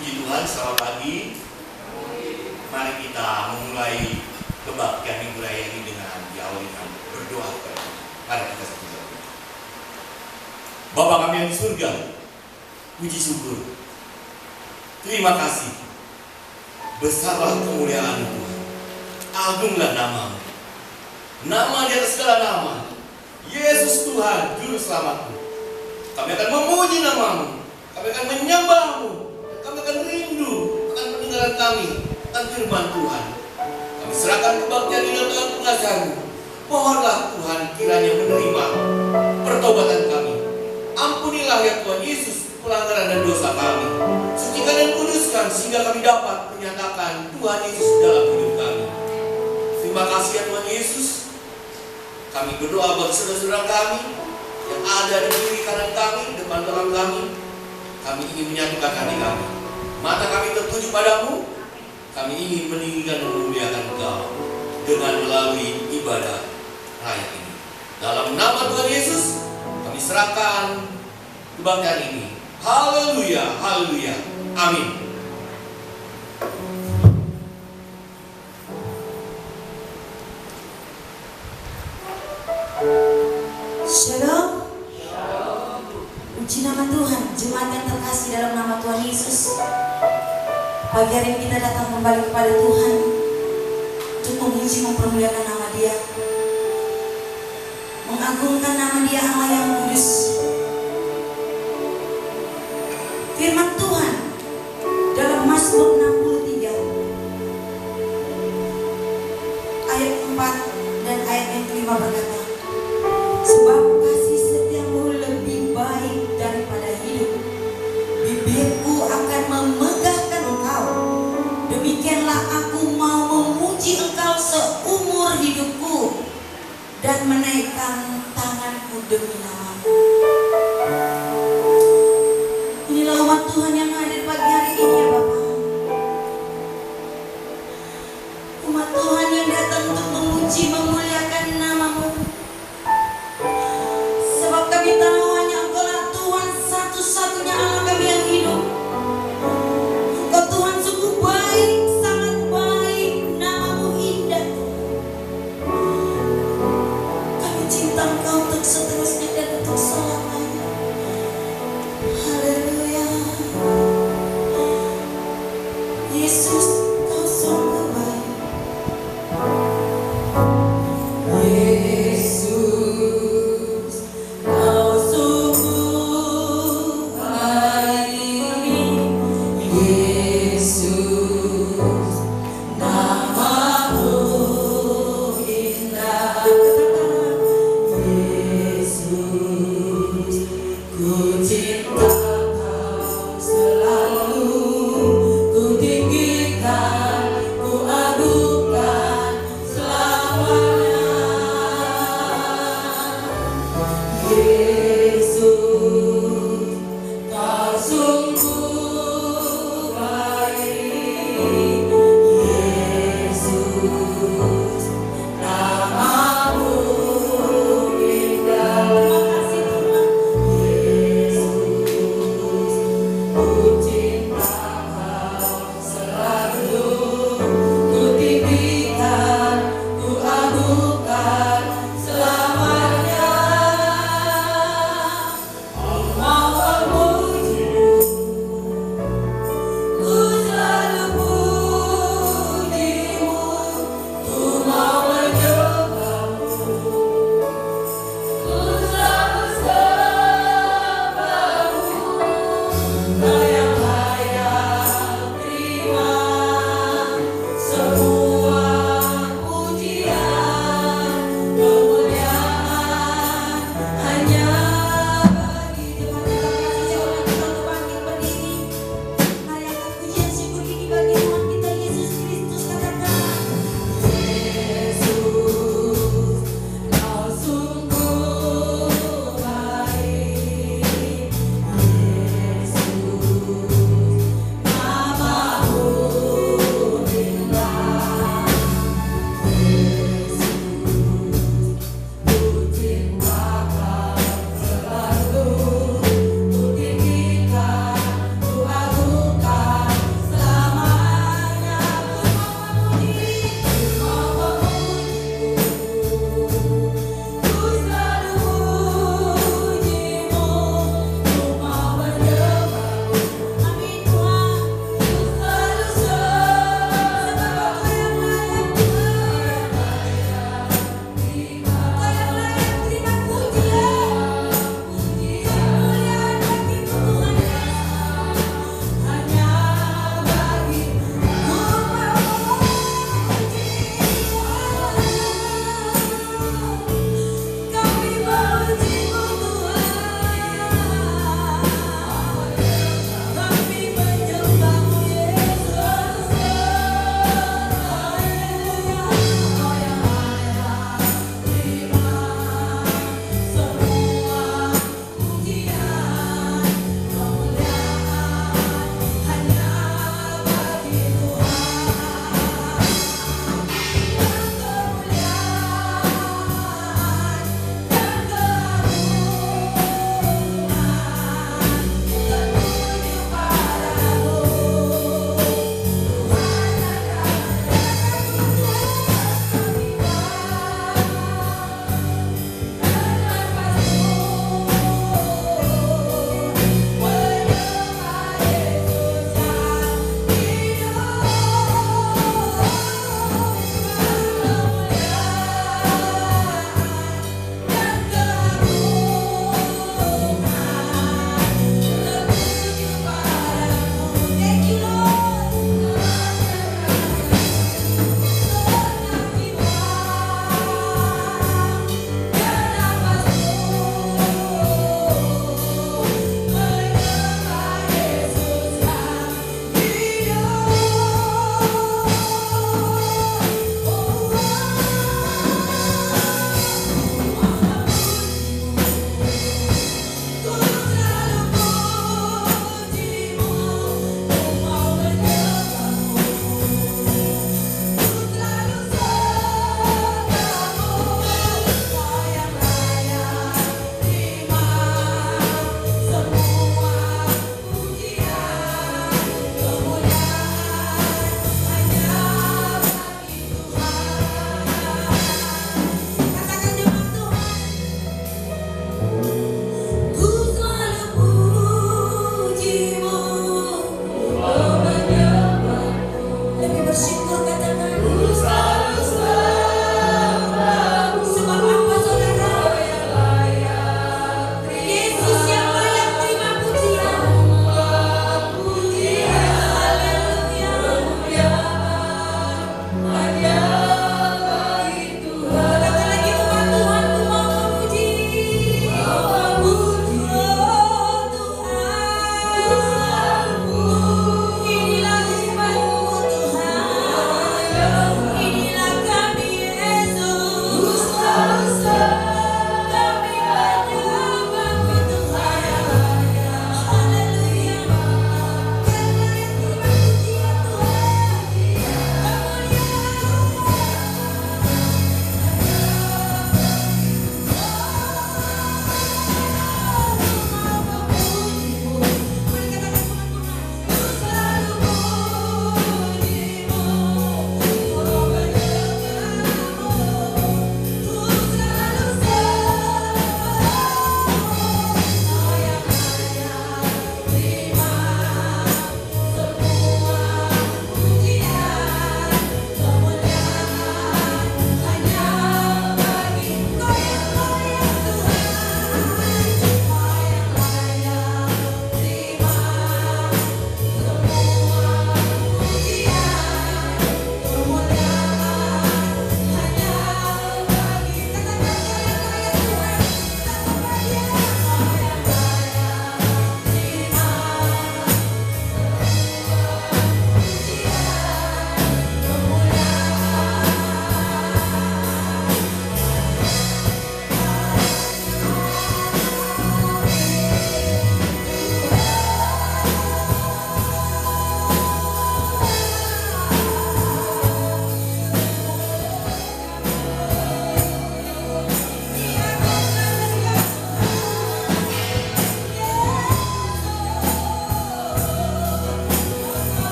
Puji Tuhan, selamat pagi. Mari kita memulai kebaktian minggu raya ini dengan diawali dengan berdoa kepada Tuhan. Mari kita satu-satu. Bapa kami yang di surga, puji syukur, terima kasih. Besarlah kemuliaan Tuhan, agunglah namamu, nama di atas segala nama, Yesus Tuhan, Juru Selamatku. Kami akan memuji namamu, kami akan menyembahmu, kami akan rindu akan peninggalan kami, akan firman Tuhan. Kami serahkan kebaktian ini dalam pengajaran. Mohonlah Tuhan kiranya menerima pertobatan kami. Ampunilah ya Tuhan Yesus pelanggaran dan dosa kami. Sucikan dan kuduskan sehingga kami dapat menyatakan Tuhan Yesus dalam hidup kami. Terima kasih ya Tuhan Yesus. Kami berdoa buat saudara-saudara kami yang ada di kiri kanan kami, depan belakang kami. Kami ingin menyatukan hati kami. Mata kami tertuju padamu. Kami ingin meninggikan dan memuliakan Engkau dengan melalui ibadah raya ini. Dalam nama Tuhan Yesus, kami serahkan kebaktian ini. Haleluya, haleluya, amin. Shalom. Puji nama Tuhan, jemaat yang terkasih dalam nama Tuhan Yesus. Pagi hari ini kita datang kembali kepada Tuhan untuk memuji mempermuliakan nama Dia, mengagungkan nama Dia Allah yang kudus. Firman Tuhan dalam Mazmur 63 ayat 4 dan ayat yang kelima berkata, sebab kasih setiamu lebih baik daripada hidup, bibirku akan memegahkan engkau. Demikianlah aku mau memuji engkau seumur hidupku dan menaikkan tanganku demi namamu. Inilah umat Tuhan yang hadir pagi hari ini ya Bapak. Umat Tuhan yang datang untuk memuji memuliakan namamu. Sebab kami tahu hanya Engkaulah Tuhan satu-satunya Allah kami yang hidup. Engkau Tuhan sungguh baik, sangat baik, namamu indah. Kami cinta Engkau untuk seterusnya dan untuk selamanya.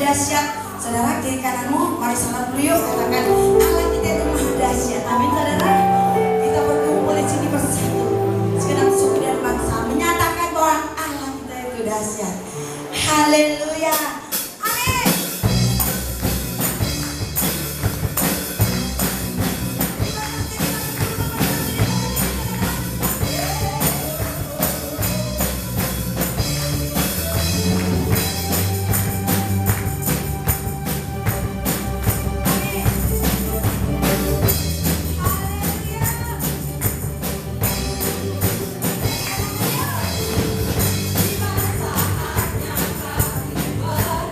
dahsyat. Saudara, kiri kananmu, mari salam dulu yuk. Katakan, Allah kita itu maha dahsyat. Amin saudara. Kita berkumpul di sini bersatu, segenap suku dan bangsa, menyatakan bahwa Allah kita itu dahsyat. Haleluya. Amin. Di mana saatnya kami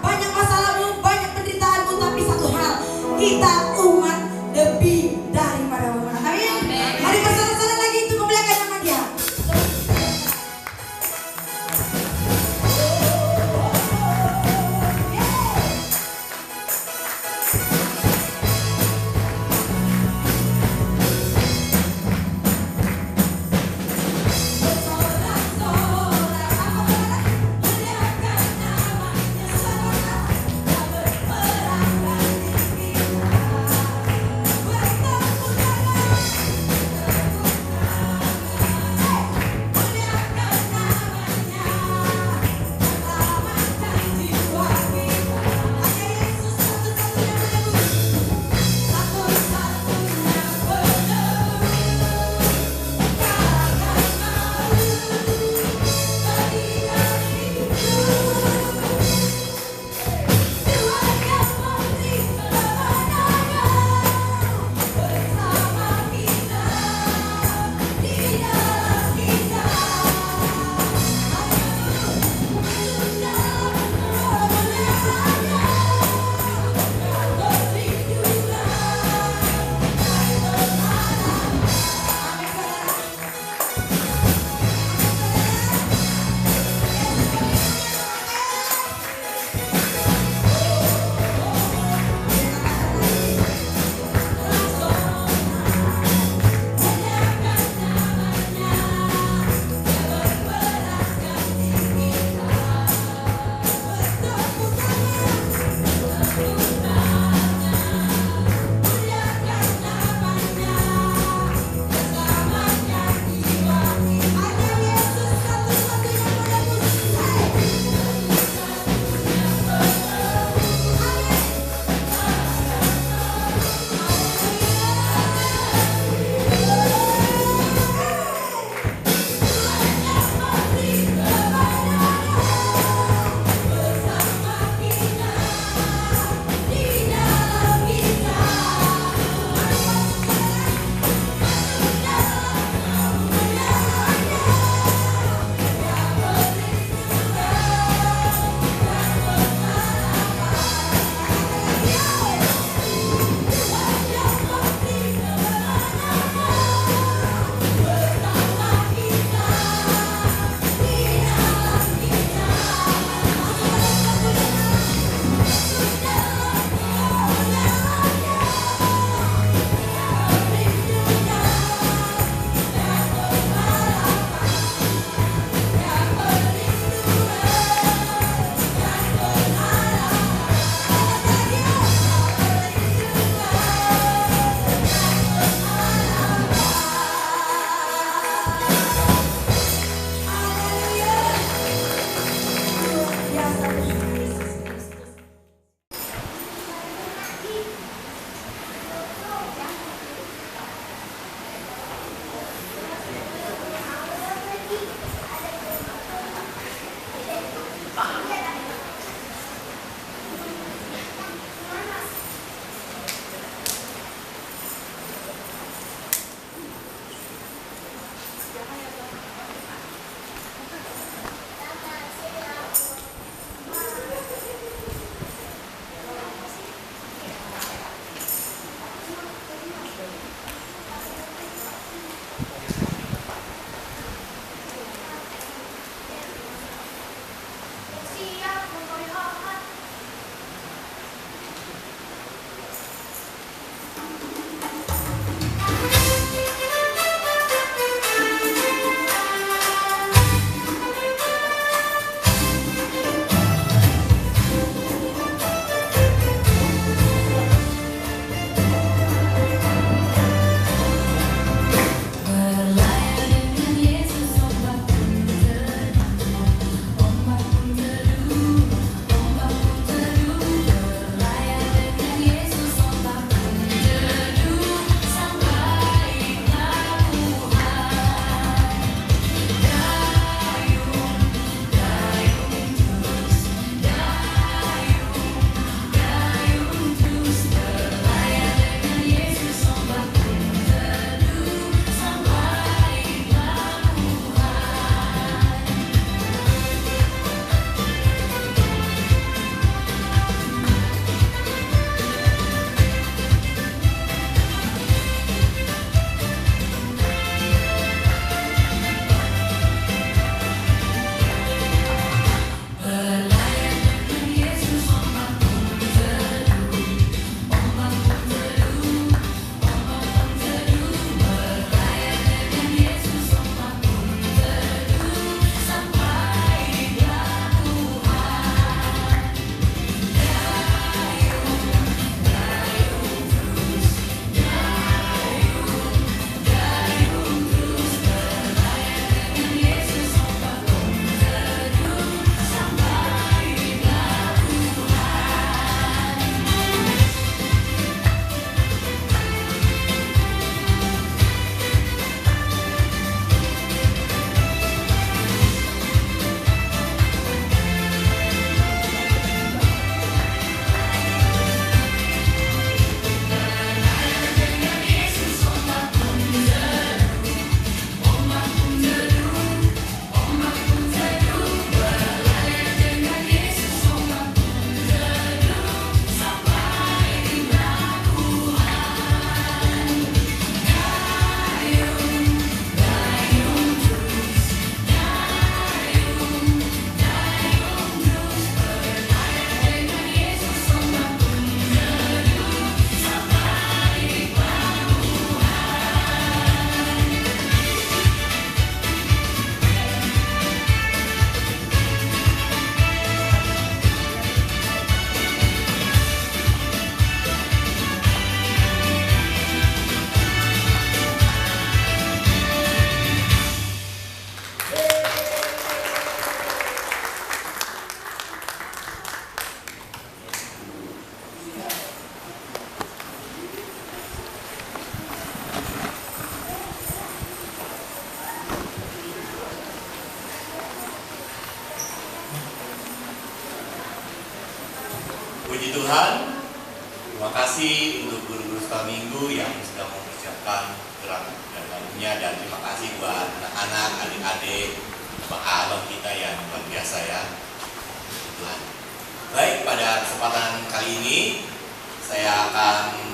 banyak masalahmu, banyak penderitaanmu, tapi satu hal, kita umat lebih daripada pemenang. Amin. Mari bersama-sama lagi untuk memuliakan nama Dia. Sorak-sorak, apa muliakan namanya, Puji Tuhan. Terima kasih untuk guru-guru sekolah minggu yang sudah mempersiapkan gerak dan lagunya, dan terima kasih buat anak-anak, adik-adik, abang kita yang luar biasa ya. Tuhan. Baik, pada kesempatan kali ini saya akan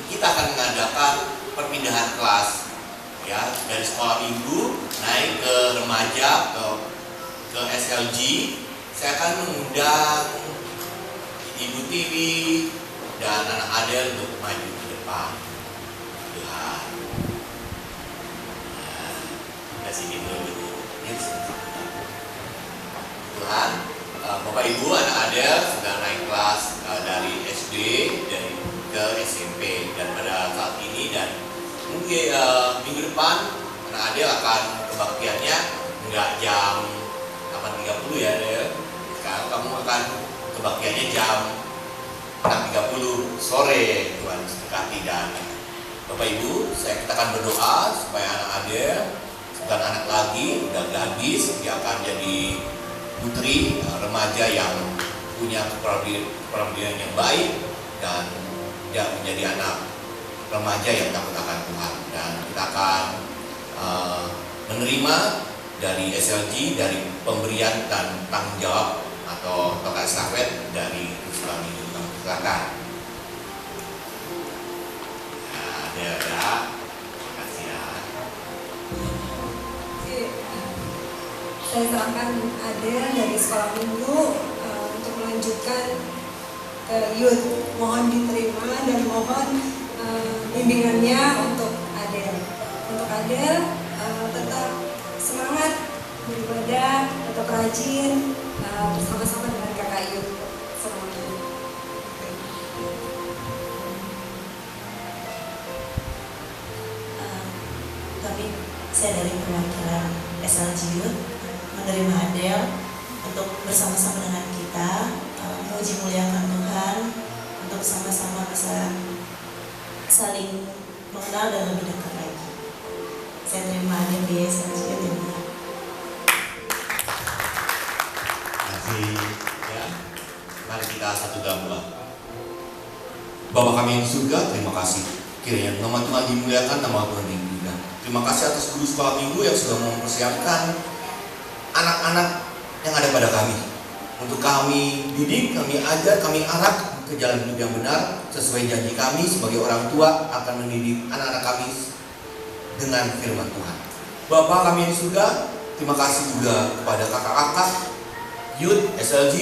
kita akan mengadakan perpindahan kelas ya, dari sekolah minggu naik ke remaja ke SLG. Saya akan mengundang Ibu Tiwi dan anak Adel untuk maju ke depan. Tuhan. Nah, sini dulu. Tuhan, Bapak Ibu, anak Adel sudah naik kelas dari SD ke SMP, dan pada saat ini dan mungkin minggu depan anak Adel akan kebaktiannya enggak jam 8.30 ya Adel. Sekarang kamu akan kebaktiannya jam 6.30 sore. Tuhan berkati. Dan Bapak Ibu, kita akan berdoa supaya anak Adel bukan anak lagi, udah gadis, dia akan jadi putri remaja yang punya kepribadian yang baik, dan dia menjadi anak remaja yang takut akan Tuhan. Dan kita akan menerima dari SLG, dari pemberian dan tanggung jawab atau tongkat estafet dari Islam ini. Silakan. Nah, ada. Kasih ya. Saya serahkan Adel dari sekolah minggu untuk melanjutkan youth. Mohon diterima dan mohon bimbingannya untuk Adel. Untuk Adel tetap semangat beribadah, tetap rajin bersama-sama dengan kakak youth semuanya. Tapi saya dari perwakilan SLG Youth menerima Adel untuk bersama-sama dengan kita memuji muliakan Tuhan, untuk sama-sama bisa saling mengenal dan lebih dekat lagi. Saya terima Adel di SLG Youth. Terima kasih ya. Mari kita satu dalam doa. Bapa kami yang di surga, terima kasih. Kiranya nama Tuhan dimuliakan, nama Tuhan dimuliakan. Terima kasih atas guru sekolah minggu yang sudah mempersiapkan anak-anak yang ada pada kami, untuk kami didik, kami ajar, kami arah ke jalan hidup yang benar sesuai janji kami sebagai orang tua akan mendidik anak-anak kami dengan firman Tuhan. Bapa kami yang di surga, terima kasih juga kepada kakak-kakak Youth SLG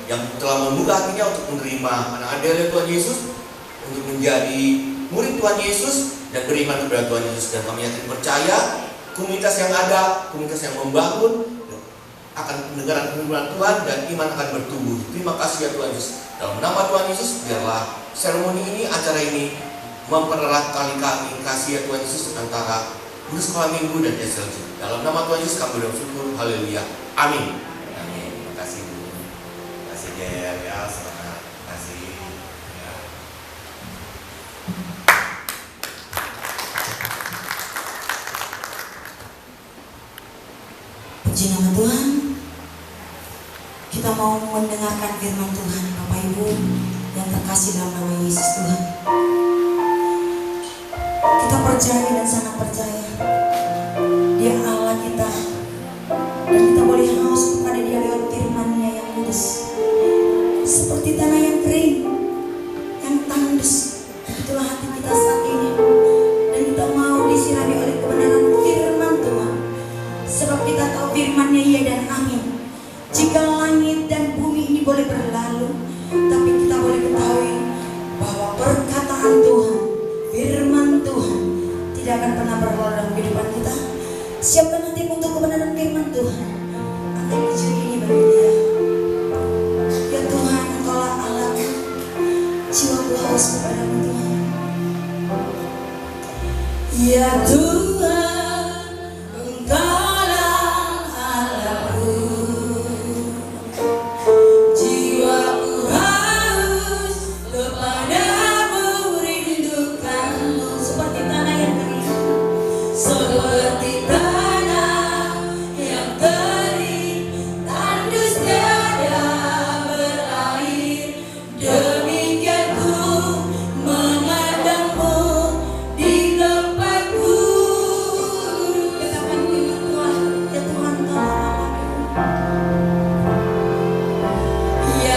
yang telah membuka hatinya untuk menerima anak Adel Tuhan Yesus, untuk menjadi murid Tuhan Yesus dan beriman kepada Tuhan Yesus. Dan kami yakin percaya komunitas yang ada, komunitas yang membangun akan mendengarkan firman Tuhan dan iman akan bertumbuh. Terima kasih ya Tuhan Yesus. Dalam nama Tuhan Yesus, biarlah seremoni ini, acara ini mempererat tali kasih ya Tuhan Yesus antara guru sekolah minggu dan SLG. Dalam nama Tuhan Yesus kami bersyukur. Haleluya. Amin. Amin. Terima kasih Bu. Terima kasih ya. Selamat. Terima kasih. Ya. Puji nama Tuhan. Kita mau mendengarkan firman Tuhan, Bapak Ibu yang terkasih dalam nama Yesus Tuhan. Kita percaya dan sangat percaya Dia Allah kita, dan kita boleh haus kepada Dia lewat firman-Nya yang kudus, seperti tanah yang kering, yang tandus. Itulah hati kita saat ini, dan kita mau disirami oleh kebenaran firman Tuhan, sebab kita tahu firman-Nya iya dan amin. Jika langit dan bumi ini boleh berlalu, tapi kita boleh ketahui bahwa perkataan Tuhan, firman Tuhan tidak akan pernah berlalu dalam kehidupan kita. Siapkan hati untuk kebenaran firman Tuhan. Angkat pujian ini bagi Dia. Ya Tuhan, Engkaulah Allah, jiwaku haus kepadamu Tuhan. Ya Tuhan, Engkaulah Allahku, jiwaku haus kepadamu, rindukanmu seperti tanah yang kering, seperti tanah yang kering, tandus tiada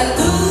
Teduh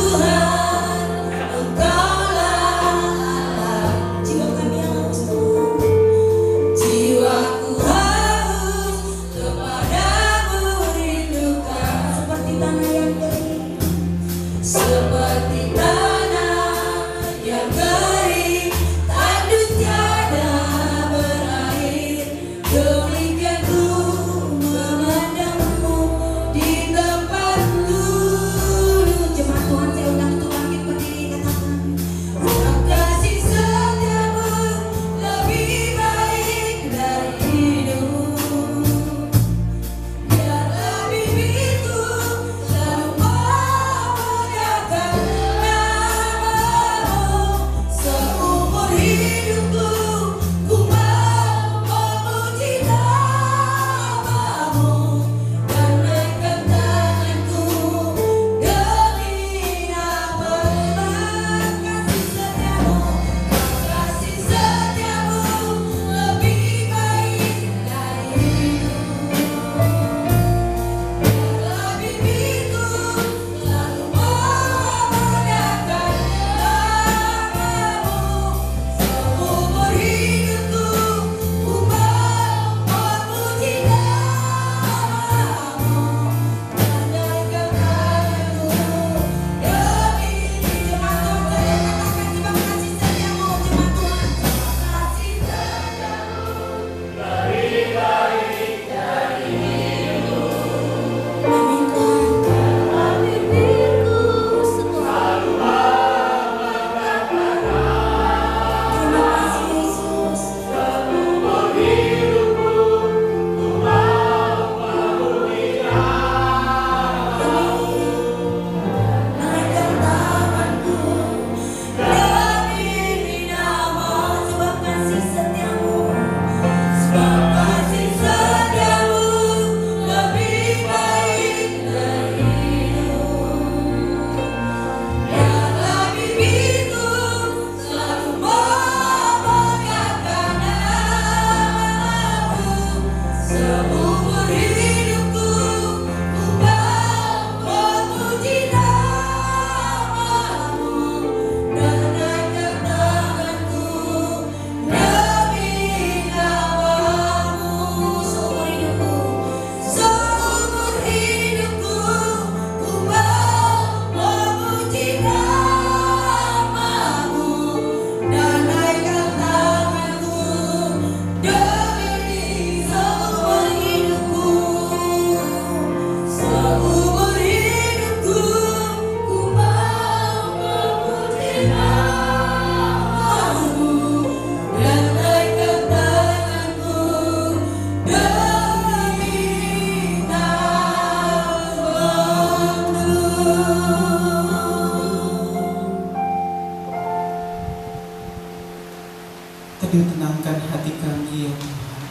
tenangkan hati kami ya Tuhan.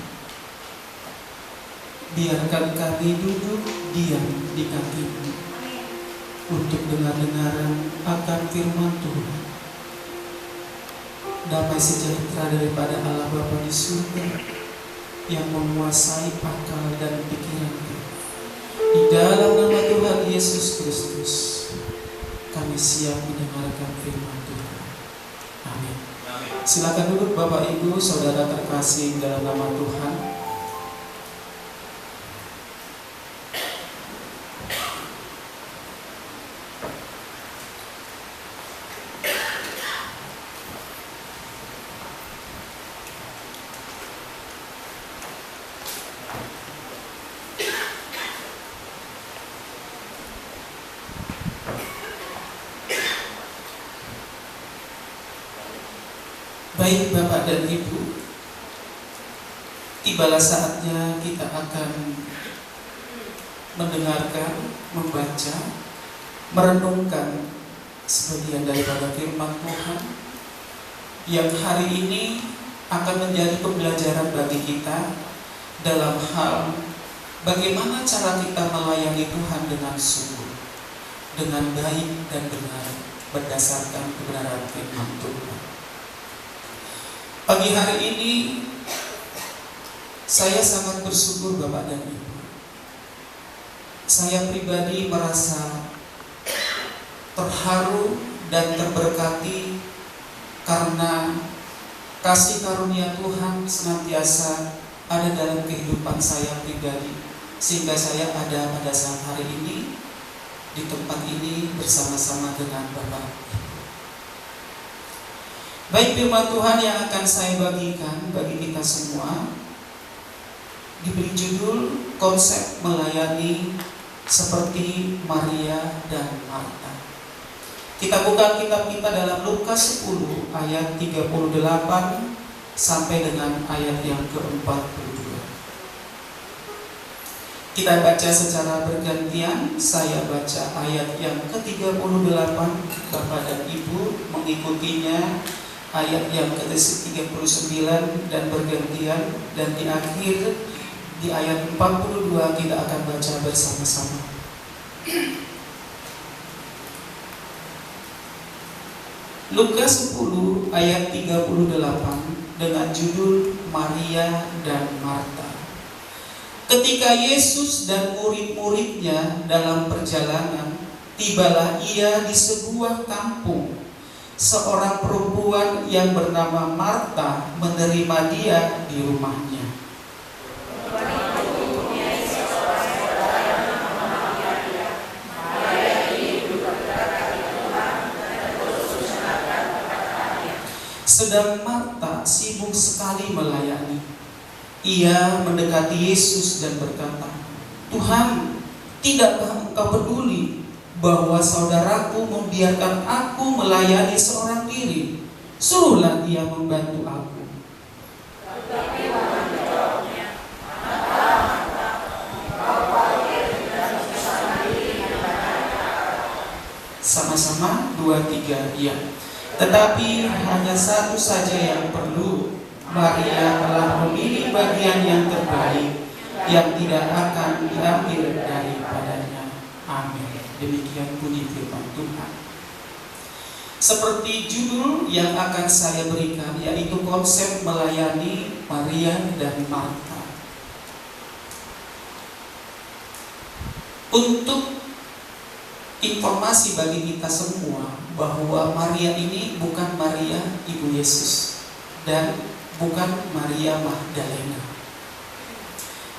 Biarkan kami duduk diam di kaki-Mu untuk dengar-dengaran akan firman Tuhan. Damai sejahtera daripada Allah Bapa di surga yang menguasai akal dan pikiran kami. Di dalam nama Tuhan Yesus Kristus kami siap mendengarkan firman Tuhan. Amin. Silakan duduk Bapak Ibu, Saudara terkasih dalam nama Tuhan. Baik Bapak dan Ibu, tibalah saatnya kita akan mendengarkan, membaca, merenungkan sebagian daripada firman Tuhan yang hari ini akan menjadi pembelajaran bagi kita dalam hal bagaimana cara kita melayani Tuhan dengan sungguh, dengan baik dan benar berdasarkan kebenaran firman Tuhan. Pagi hari ini saya sangat bersyukur Bapak dan Ibu. Saya pribadi merasa terharu dan terberkati karena kasih karunia Tuhan senantiasa ada dalam kehidupan saya pribadi, sehingga saya ada pada saat hari ini di tempat ini bersama-sama dengan Bapak. Baik, firman Tuhan yang akan saya bagikan bagi kita semua diberi judul konsep melayani seperti Maria dan Marta. Kita buka kitab kita dalam Lukas 10 ayat 38 sampai dengan ayat yang ke-42. Kita baca secara bergantian. Saya baca ayat yang ke-38, Bapak dan Ibu mengikutinya ayat yang ke-39 dan bergantian, dan di akhir di ayat 42 kita akan baca bersama-sama. Lukas 10 ayat 38 dengan judul Maria dan Marta. Ketika Yesus dan murid-muridnya dalam perjalanan, tibalah ia di sebuah kampung. Seorang perempuan yang bernama Marta menerima dia di rumahnya. Sedang Marta sibuk sekali melayani. Ia mendekati Yesus dan berkata, "Tuhan, tidakkah Engkau peduli bahwa saudaraku membiarkan aku melayani seorang diri? Suruhlah dia membantu aku." Sama-sama 2-3 iya. Tetapi hanya satu saja yang perlu. Maria telah memilih bagian yang terbaik, yang tidak akan diambil daripadanya. Amin. Demikian bunyi firman Tuhan. Seperti judul yang akan saya berikan, yaitu konsep melayani Maria dan Marta. Untuk informasi bagi kita semua bahwa Maria ini bukan Maria Ibu Yesus dan bukan Maria Magdalena.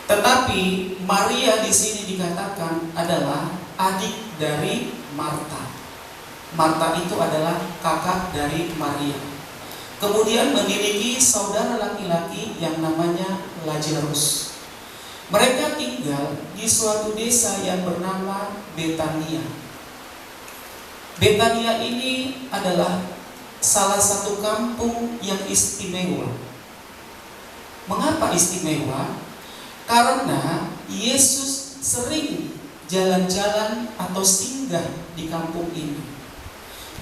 Tetapi Maria di sini dikatakan adalah adik dari Marta. Marta itu adalah kakak dari Maria. Kemudian memiliki saudara laki-laki yang namanya Lazarus. Mereka tinggal di suatu desa yang bernama Betania. Betania ini adalah salah satu kampung yang istimewa. Mengapa istimewa? Karena Yesus sering jalan-jalan atau singgah di kampung ini.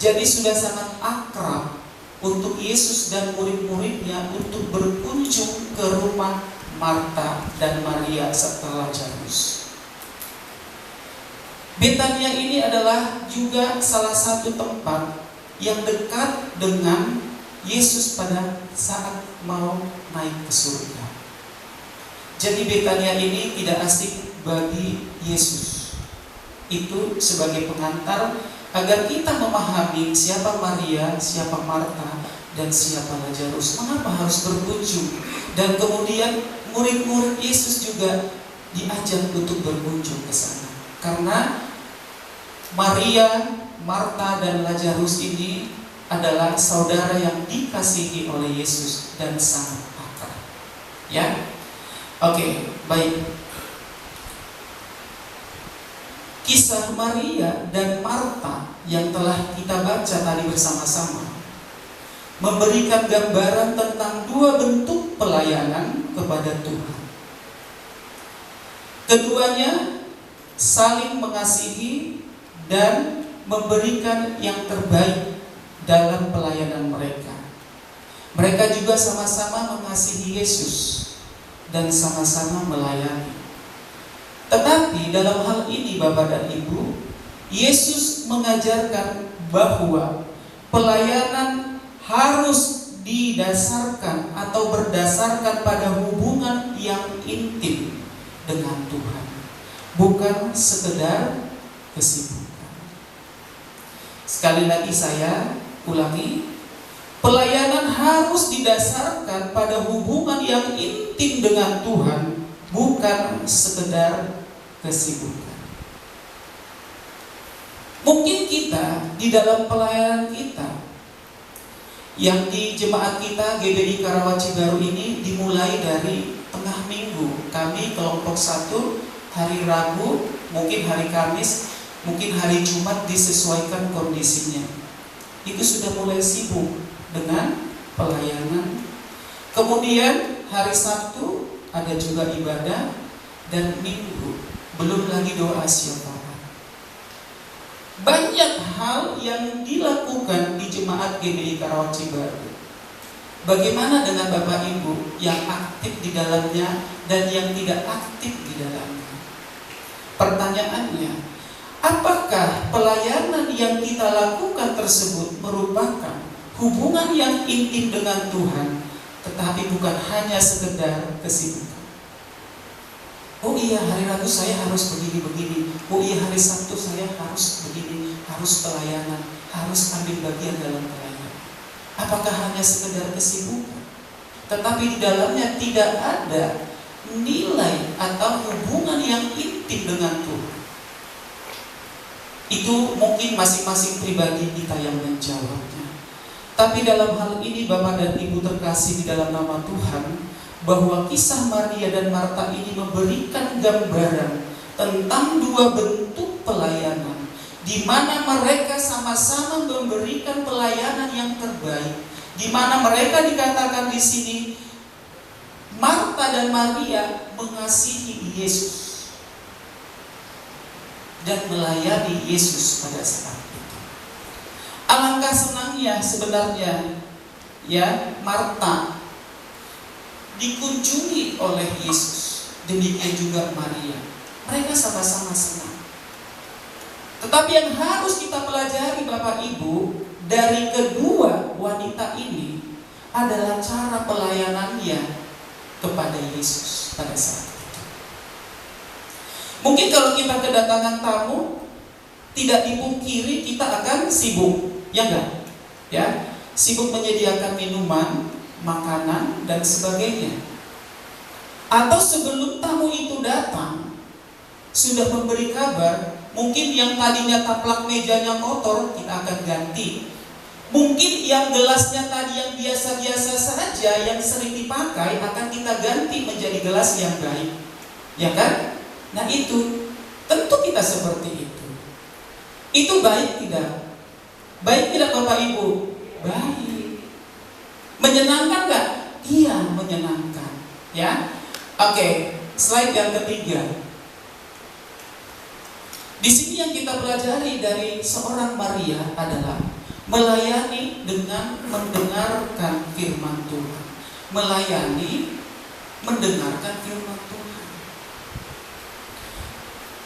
Jadi sudah sangat akrab untuk Yesus dan murid-muridnya untuk berkunjung ke rumah Marta dan Maria serta Lazarus. Betania ini adalah juga salah satu tempat yang dekat dengan Yesus pada saat mau naik ke surga. Jadi Betania ini tidak asing bagi Yesus. Itu sebagai pengantar agar kita memahami siapa Maria, siapa Marta, dan siapa Lazarus. Mengapa harus berkunjung? Dan kemudian murid-murid Yesus juga diajak untuk berkunjung ke sana. Karena Maria, Marta, dan Lazarus ini adalah saudara yang dikasihi oleh Yesus dan sangat akrab. Ya, oke, baik. Kisah Maria dan Marta yang telah kita baca tadi bersama-sama memberikan gambaran tentang dua bentuk pelayanan kepada Tuhan. Keduanya saling mengasihi dan memberikan yang terbaik dalam pelayanan mereka. Mereka juga sama-sama mengasihi Yesus dan sama-sama melayani. Tetapi dalam hal ini Bapak dan Ibu, Yesus mengajarkan bahwa pelayanan harus didasarkan atau berdasarkan pada hubungan yang intim dengan Tuhan, bukan sekedar kesibukan. Sekali lagi saya ulangi, pelayanan harus didasarkan pada hubungan yang intim dengan Tuhan, bukan sekedar kesibukan. Mungkin kita di dalam pelayanan kita, yang di jemaat kita GBI Karawaci Baru ini dimulai dari tengah minggu. Kami kelompok 1 hari Rabu, mungkin hari Kamis, mungkin hari Jumat, disesuaikan kondisinya. Itu sudah mulai sibuk dengan pelayanan. Kemudian hari Sabtu ada juga ibadah, dan Minggu belum lagi doa syafaat. Banyak hal yang dilakukan di jemaat GBI Karawaci Baru. Bagaimana dengan Bapak Ibu yang aktif di dalamnya dan yang tidak aktif di dalamnya? Pertanyaannya, apakah pelayanan yang kita lakukan tersebut merupakan hubungan yang intim dengan Tuhan, tetapi bukan hanya sekedar kesibukan? Oh iya, hari Rabu saya harus begini-begini. Oh iya, hari Sabtu saya harus begini, harus pelayanan, harus ambil bagian dalam pelayanan. Apakah hanya sekedar kesibukan? Tetapi di dalamnya tidak ada nilai atau hubungan yang intim dengan Tuhan. Itu mungkin masing-masing pribadi kita yang menjawabnya. Tapi dalam hal ini Bapak dan Ibu terkasih di dalam nama Tuhan, bahwa kisah Maria dan Marta ini memberikan gambaran tentang dua bentuk pelayanan, di mana mereka sama-sama memberikan pelayanan yang terbaik, di mana mereka dikatakan di sini Marta dan Maria mengasihi Yesus dan melayani Yesus pada saat itu. Alangkah senangnya sebenarnya ya Marta dikunjungi oleh Yesus, demikian juga Maria. Mereka sama-sama senang. Tetapi yang harus kita pelajari Bapak Ibu dari kedua wanita ini adalah cara pelayanannya kepada Yesus pada saat itu. Mungkin kalau kita kedatangan tamu, tidak dipungkiri kita akan sibuk, ya enggak? Ya, sibuk menyediakan minuman, makanan, dan sebagainya. Atau sebelum tamu itu datang, sudah memberi kabar, mungkin yang tadinya taplak mejanya kotor, kita akan ganti. Mungkin yang gelasnya tadi yang biasa-biasa saja, yang sering dipakai, akan kita ganti menjadi gelas yang baik. Ya kan? Nah itu, tentu kita seperti itu. Itu baik tidak? Baik tidak Bapak Ibu? Baik. Menyenangkan gak? Iya, menyenangkan. Ya, oke. Slide yang ketiga. Di sini yang kita pelajari dari seorang Maria adalah melayani dengan mendengarkan firman Tuhan. Melayani, mendengarkan firman Tuhan.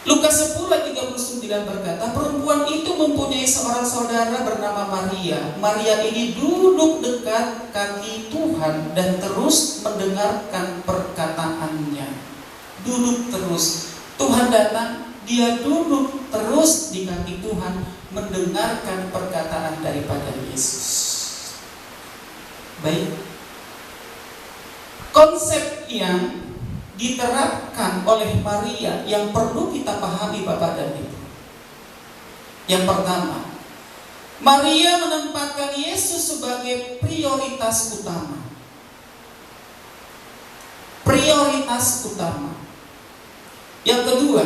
Lukas 10:39 berkata, perempuan itu mempunyai seorang saudara bernama Maria. Maria ini duduk dekat kaki Tuhan dan terus mendengarkan perkataannya. Duduk terus. Tuhan datang, dia duduk terus di kaki Tuhan, mendengarkan perkataan daripada Yesus. Baik. Konsep yang diterapkan oleh Maria yang perlu kita pahami Bapak dan Ibu. Yang pertama, Maria menempatkan Yesus sebagai prioritas utama. Prioritas utama. Yang kedua,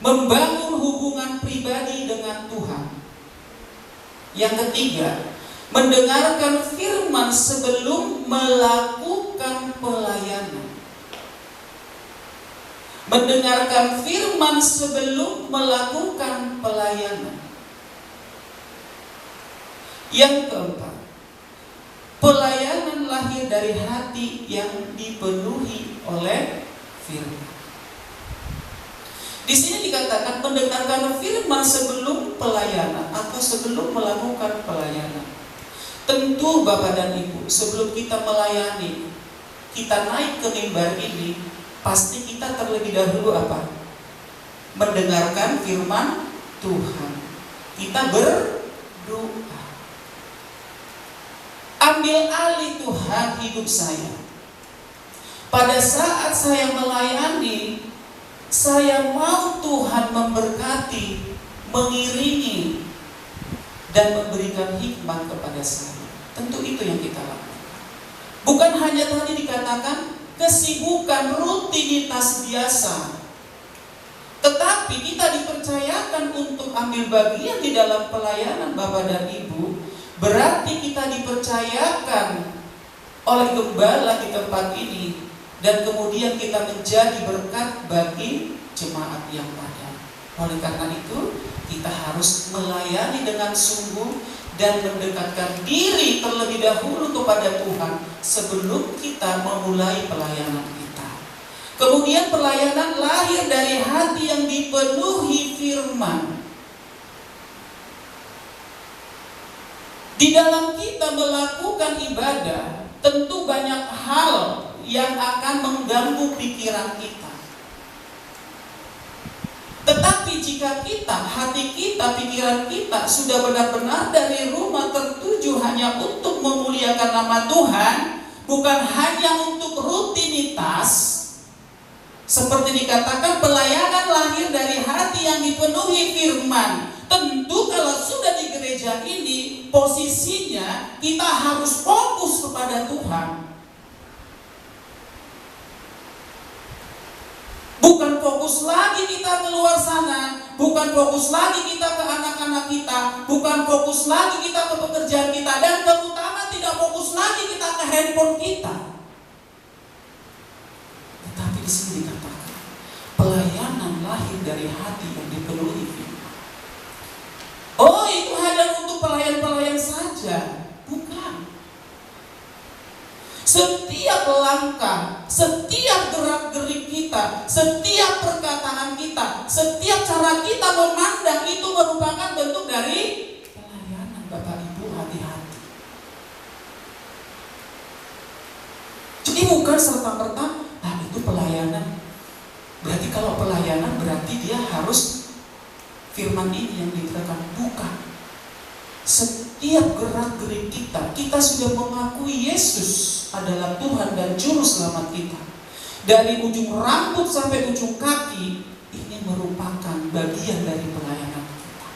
membangun hubungan pribadi dengan Tuhan. Yang ketiga, mendengarkan firman sebelum melakukan pelayanan. Mendengarkan firman sebelum melakukan pelayanan. Yang keempat, pelayanan lahir dari hati yang dipenuhi oleh firman. Di sini dikatakan mendengarkan firman sebelum pelayanan atau sebelum melakukan pelayanan. Tentu Bapak dan Ibu, sebelum kita melayani, kita naik ke mimbar ini, pasti kita terlebih dahulu apa? Mendengarkan firman Tuhan. Kita berdoa. ambil alih Tuhan hidup saya. Pada saat saya melayani, saya mau Tuhan memberkati, mengiringi, dan memberikan hikmat kepada saya. Tentu itu yang kita lakukan. Bukan hanya tadi dikatakan kesibukan rutinitas biasa, tetapi kita dipercayakan untuk ambil bagian di dalam pelayanan Bapak dan Ibu. Berarti kita dipercayakan oleh gembala di tempat ini, dan kemudian kita menjadi berkat bagi jemaat yang ada. Oleh karena itu, kita harus melayani dengan sungguh dan mendekatkan diri terlebih dahulu kepada Tuhan sebelum kita memulai pelayanan kita. Kemudian pelayanan lahir dari hati yang dipenuhi firman. Di dalam kita melakukan ibadah, tentu banyak hal yang akan mengganggu pikiran kita. Tetapi jika hati kita, pikiran kita sudah benar-benar dari rumah tertuju hanya untuk memuliakan nama Tuhan, bukan hanya untuk rutinitas, seperti dikatakan pelayanan lahir dari hati yang dipenuhi firman. Tentu kalau sudah di gereja ini, posisinya kita harus fokus kepada Tuhan. Bukan fokus lagi kita keluar sana, bukan fokus lagi kita ke anak-anak kita, bukan fokus lagi kita ke pekerjaan kita, dan terutama tidak fokus lagi kita ke handphone kita. Tetapi di sini dikatakan pelayanan lahir dari hati yang dipenuhi firman. Oh, itu hanya untuk pelayan-pelayan saja? Bukan. Setiap langkah, setiap gerak-gerik kita, setiap perkataan kita, setiap cara kita memandang itu merupakan bentuk dari pelayanan. Bapak Ibu, hati-hati. Jadi bukan serta-merta, itu pelayanan. Berarti kalau pelayanan berarti dia harus firman ini yang dikatakan. Bukan. Setiap gerak-gerik kita sudah mengakui Yesus adalah Tuhan dan Juru Selamat kita. Dari ujung rambut sampai ujung kaki, ini merupakan bagian dari pelayanan kita.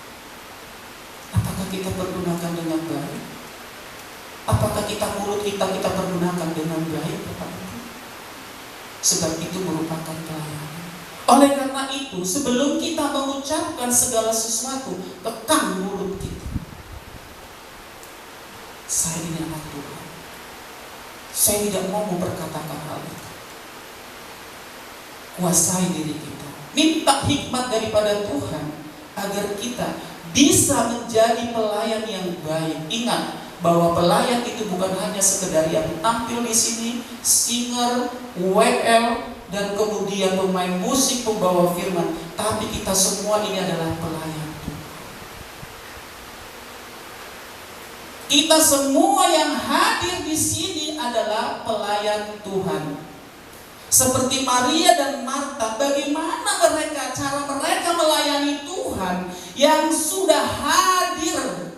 Apakah kita pergunakan dengan baik? Apakah mulut kita pergunakan dengan baik, Bapak Ibu? Sebab itu merupakan pelayanan. Oleh karena itu, sebelum kita mengucapkan segala sesuatu, tekan mulut kita. Saya ini anak Tuhan. Saya tidak mau memperkatakan hal itu. Kuasai diri kita. Minta hikmat daripada Tuhan agar kita bisa menjadi pelayan yang baik. Ingat bahwa pelayan itu bukan hanya sekedar yang tampil di sini, singer, WL, dan kemudian pemain musik, pembawa firman. Tapi kita semua ini adalah pelayan. Kita semua yang hadir di sini adalah pelayan Tuhan. Seperti Maria dan Marta, bagaimana cara mereka melayani Tuhan yang sudah hadir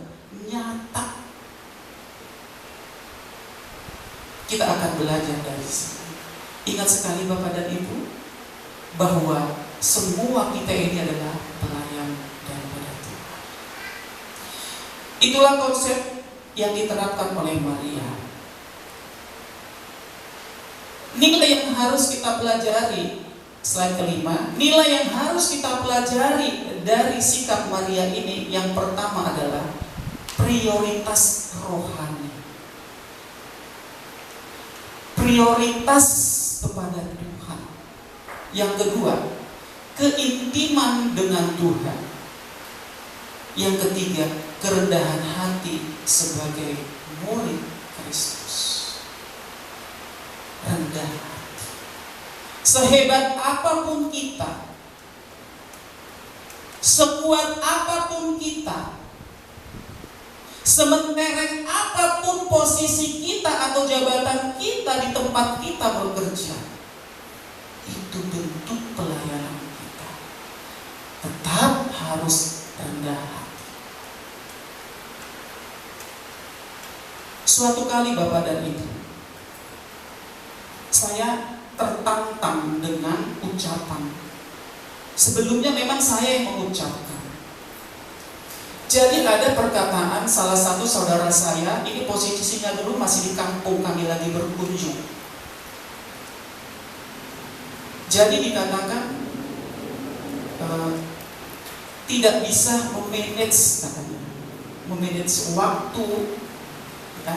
nyata. Kita akan belajar dari sini. Ingat sekali Bapak dan Ibu, bahwa semua kita ini adalah pelayan daripada Tuhan. Itulah konsep yang diterapkan oleh Maria. Nilai yang harus kita pelajari, slide kelima, nilai yang harus kita pelajari dari sikap Maria ini, yang pertama adalah prioritas rohani. Prioritas kepada Tuhan. Yang kedua, keintiman dengan Tuhan. Yang ketiga, kerendahan hati sebagai murid Kristus. Rendah hati. Sehebat apapun kita, sekuat apapun kita, sementereng apapun posisi kita atau jabatan kita di tempat kita bekerja, itu bentuk pelayanan kita. Tetap harus rendah hati. Suatu kali Bapak dan Ibu, saya tertantang dengan ucapan. Sebelumnya memang saya yang mengucapkan. Jadi ada perkataan salah satu saudara saya, ini posisinya dulu masih di kampung, kami lagi berkunjung. Jadi dikatakan tidak bisa memanage, katanya, memanage waktu, ya.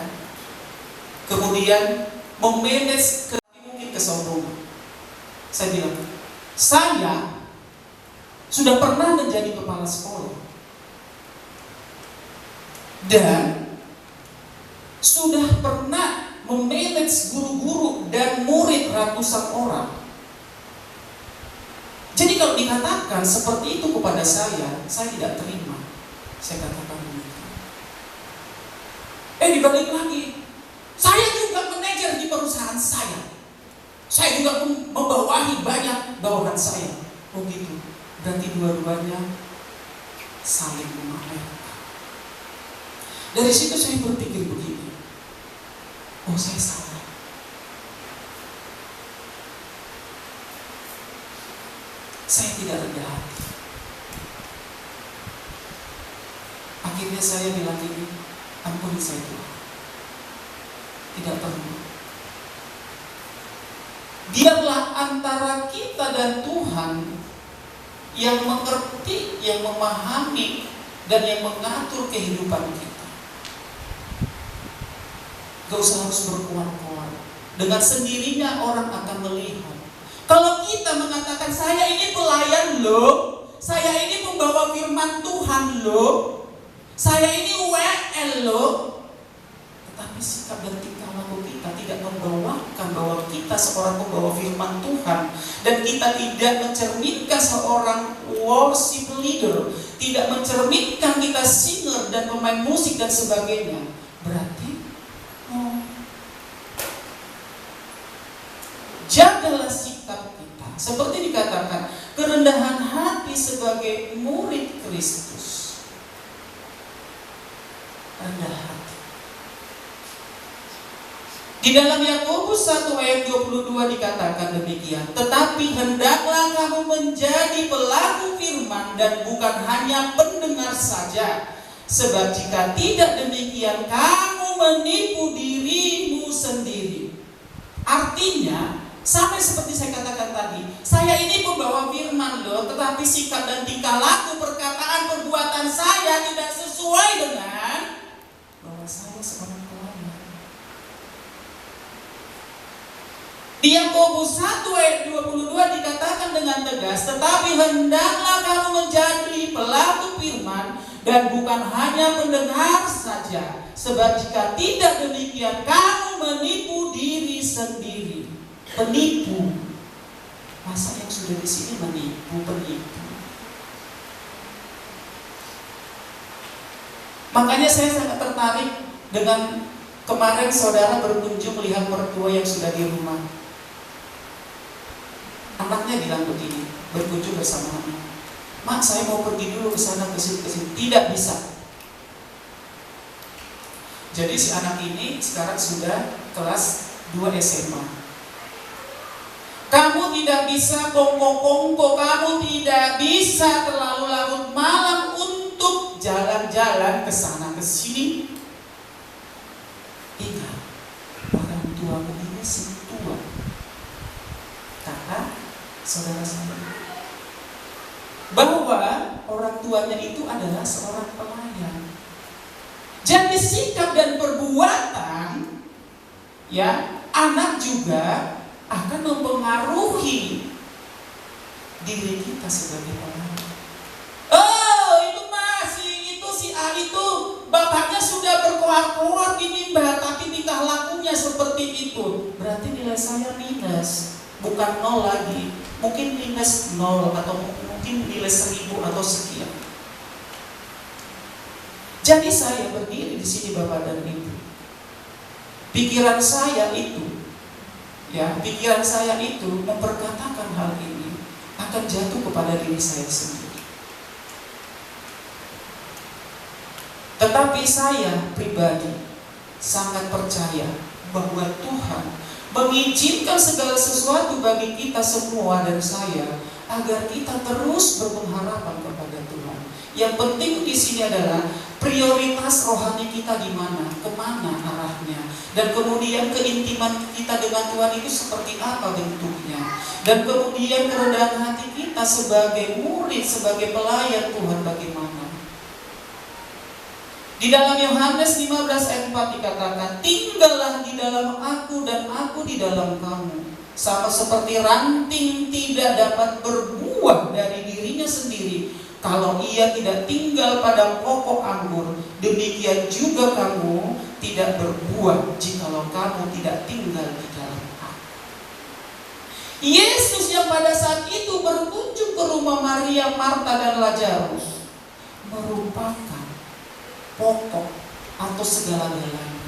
Kemudian memanage mungkin kesombongan. Saya bilang, saya sudah pernah menjadi kepala sekolah dan sudah pernah memanage guru-guru dan murid ratusan orang. Jadi kalau dikatakan seperti itu kepada saya tidak terima. Saya katakan begitu. Dibalik lagi, saya juga manajer di perusahaan saya. Saya juga membawahi banyak bawahan saya. Oh gitu. Berarti dua-duanya saling memaafkan. Dari situ saya berpikir begini. Oh, saya salah. Saya tidak rendah hati. Akhirnya saya bilang ini, ampuni saya Tuhan. Tidak perlu. Biarlah antara kita dan Tuhan yang mengerti, yang memahami, dan yang mengatur kehidupan kita. Gak usah harus berkuar-kuar. Dengan sendirinya orang akan melihat. Kalau kita mengatakan saya ini pelayan loh, saya ini pembawa firman Tuhan loh, saya ini WL loh, tetapi sikap dan tingkah laku kita tidak membawakan bahwa kita seorang pembawa firman Tuhan, dan kita tidak mencerminkan seorang worship leader, tidak mencerminkan kita singer dan pemain musik dan sebagainya, berarti jagalah sikap kita. Seperti dikatakan, kerendahan hati sebagai murid Kristus. Rendah hati. Di dalam Yakobus 1 ayat 22 dikatakan demikian. Tetapi hendaklah kamu menjadi pelaku firman dan bukan hanya pendengar saja. Sebab jika tidak demikian, kamu menipu dirimu sendiri. Artinya, sampai seperti saya katakan tadi, saya ini pembawa firman loh, tetapi sikap dan tingkah laku, perkataan, perbuatan saya tidak sesuai dengan bahwa saya seorang pelayan. Di Yakobus 1 ayat 22 dikatakan dengan tegas, tetapi hendaklah kamu menjadi pelaku firman dan bukan hanya pendengar saja. Sebab jika tidak demikian, kamu menipu diri sendiri. Penipu. Masa yang sudah di sini menipu, penipu. Makanya saya sangat tertarik dengan kemarin saudara berkunjung melihat mertua yang sudah di rumah. Anaknya bilang begini, berkunjung bersama anak. Mak, saya mau pergi dulu ke sana ke sini. Tidak bisa. Jadi si anak ini sekarang sudah kelas 2 SMA. Kamu tidak bisa kongko-kongko, kamu tidak bisa terlalu larut malam untuk jalan-jalan ke sana ke sini. Ingat, orang tuamu ini setua. Kata saudara saya, bahwa orang tuanya itu adalah seorang pelayan. Jadi sikap dan perbuatan, ya, anak juga akan mempengaruhi diri kita sebagai orang. Oh, itu masih, itu si A itu bapaknya sudah berkoar-koar ini mbak, tapi tingkah lakunya seperti itu. Berarti nilai saya minus, bukan 0 lagi. Mungkin minus 0 atau mungkin nilai 1000 atau sekian. Jadi saya berdiri di sini Bapak dan Ibu. Pikiran saya itu, pikiran saya itu memperkatakan hal ini akan jatuh kepada diri saya sendiri. Tetapi saya pribadi sangat percaya bahwa Tuhan mengizinkan segala sesuatu bagi kita semua dan saya agar kita terus berpengharapan kepada Tuhan. Yang penting di sini adalah prioritas rohani kita di mana, kemana arahnya, dan kemudian keintiman kita dengan Tuhan itu seperti apa bentuknya, dan kemudian kerendahan hati kita sebagai murid, sebagai pelayan Tuhan bagaimana. Di dalam Yohanes 15 ayat 4 dikatakan, tinggallah di dalam aku dan aku di dalam kamu. Sama seperti ranting tidak dapat berbuah dari dirinya sendiri kalau ia tidak tinggal pada pokok anggur, demikian juga kamu tidak berbuah jikalau kamu tidak tinggal di dalam aku. Yesus yang pada saat itu berkunjung ke rumah Maria, Marta dan Lazarus merupakan pokok atau segala-galanya.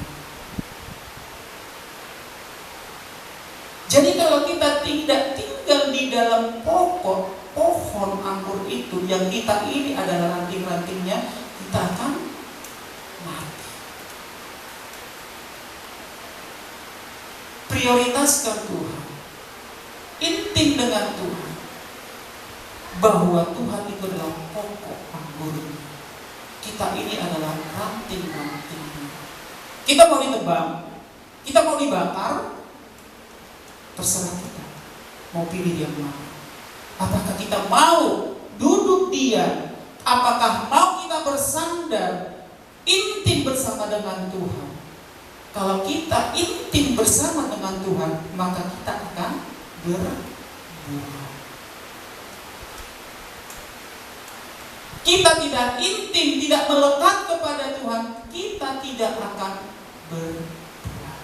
Jadi kalau kita tidak tinggal di dalam pokok pohon anggur itu, yang kita ini adalah ranting-rantingnya, kita akan mati. Prioritaskan Tuhan, intim dengan Tuhan, bahwa Tuhan itu adalah pokok anggur. Kita ini adalah ranting-rantingnya. Kita mau ditebang, kita mau dibakar, terserah kita mau pilih yang mana. Apakah kita mau duduk diam? Apakah mau kita bersandar intim bersama dengan Tuhan? Kalau kita intim bersama dengan Tuhan, maka kita akan berbuah. Kita tidak intim, tidak melekat kepada Tuhan, kita tidak akan berbuah.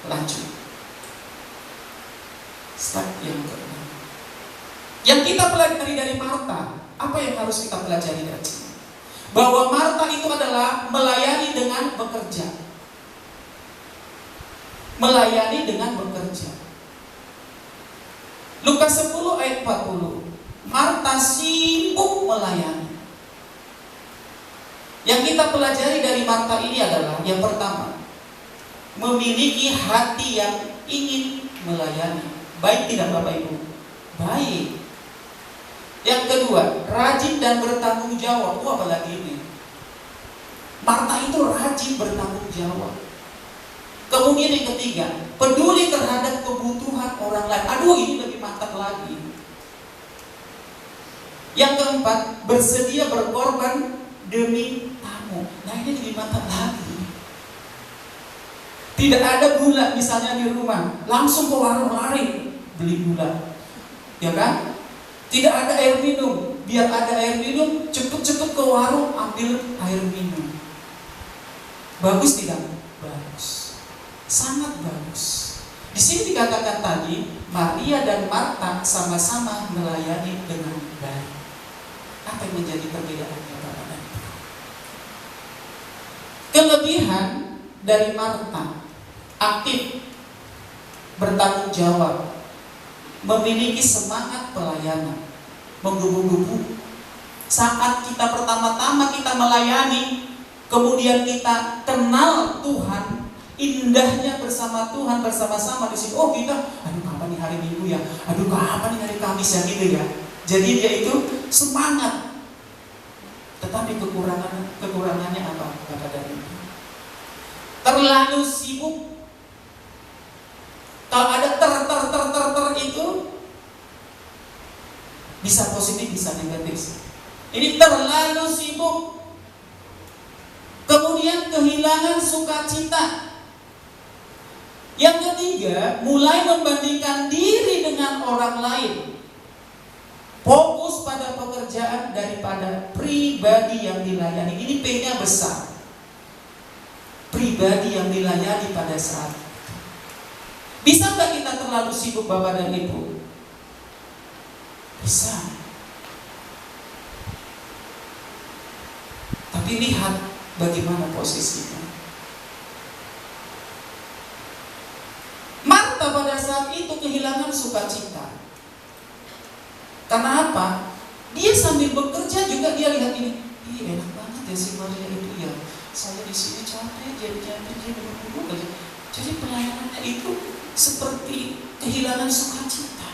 Lanjut. Step yang ke-6. Yang kita pelajari dari Marta, apa yang harus kita pelajari dari sini? Bahwa Marta itu adalah melayani dengan bekerja. Melayani dengan bekerja. Lukas 10 ayat 40. Marta sibuk melayani. Yang kita pelajari dari Marta ini adalah, yang pertama, memiliki hati yang ingin melayani. Baik tidak Bapak Ibu? Baik. Yang kedua, rajin dan bertanggung jawab. Apalagi ini, Marta itu rajin bertanggung jawab. Kemudian yang ketiga, peduli terhadap kebutuhan orang lain. Aduh, ini lebih mantap lagi. Yang keempat, bersedia berkorban demi tamu. Nah, ini lebih mantap lagi. Tidak ada gula misalnya di rumah, langsung ke warung lari beli gula, ya kan? Tidak ada air minum, biar ada air minum, cepet-cepet ke warung ambil air minum. Bagus tidak? Bagus, sangat bagus. Di sini dikatakan tadi, Maria dan Marta sama-sama melayani dengan baik. Apa yang menjadi perbedaannya Bapak dan Ibu? Kelebihan dari Marta, aktif, bertanggung jawab, memiliki semangat pelayanan, menggebu-gebu. Saat kita pertama-tama kita melayani, kemudian kita kenal Tuhan, indahnya bersama Tuhan, bersama-sama di sini. Oh, kita, aduh kapan nih hari Minggu ya, aduh kapan nih hari Kamis ya, gitu ya. Jadi dia itu semangat. Tetapi kekurangannya apa Bapak dan Ibu? Terlalu sibuk. Kalau ada ter itu bisa positif, bisa negatif. Ini terlalu sibuk. Kemudian kehilangan sukacita. Yang ketiga, mulai membandingkan diri dengan orang lain. Fokus pada pekerjaan daripada pribadi yang dilayani. Ini P-nya besar. Pribadi yang dilayani pada saat. Bisa nggak kita terlalu sibuk Bapak dan Ibu? Bisa. Tapi lihat bagaimana posisinya. Marta pada saat itu kehilangan sukacita. Karena apa? Dia sambil bekerja juga dia lihat ini. Ih, enak banget ya si Maria itu ya. saya di sini capek, jadi duduk aja. Jadi pelayanannya itu seperti kehilangan sukacita,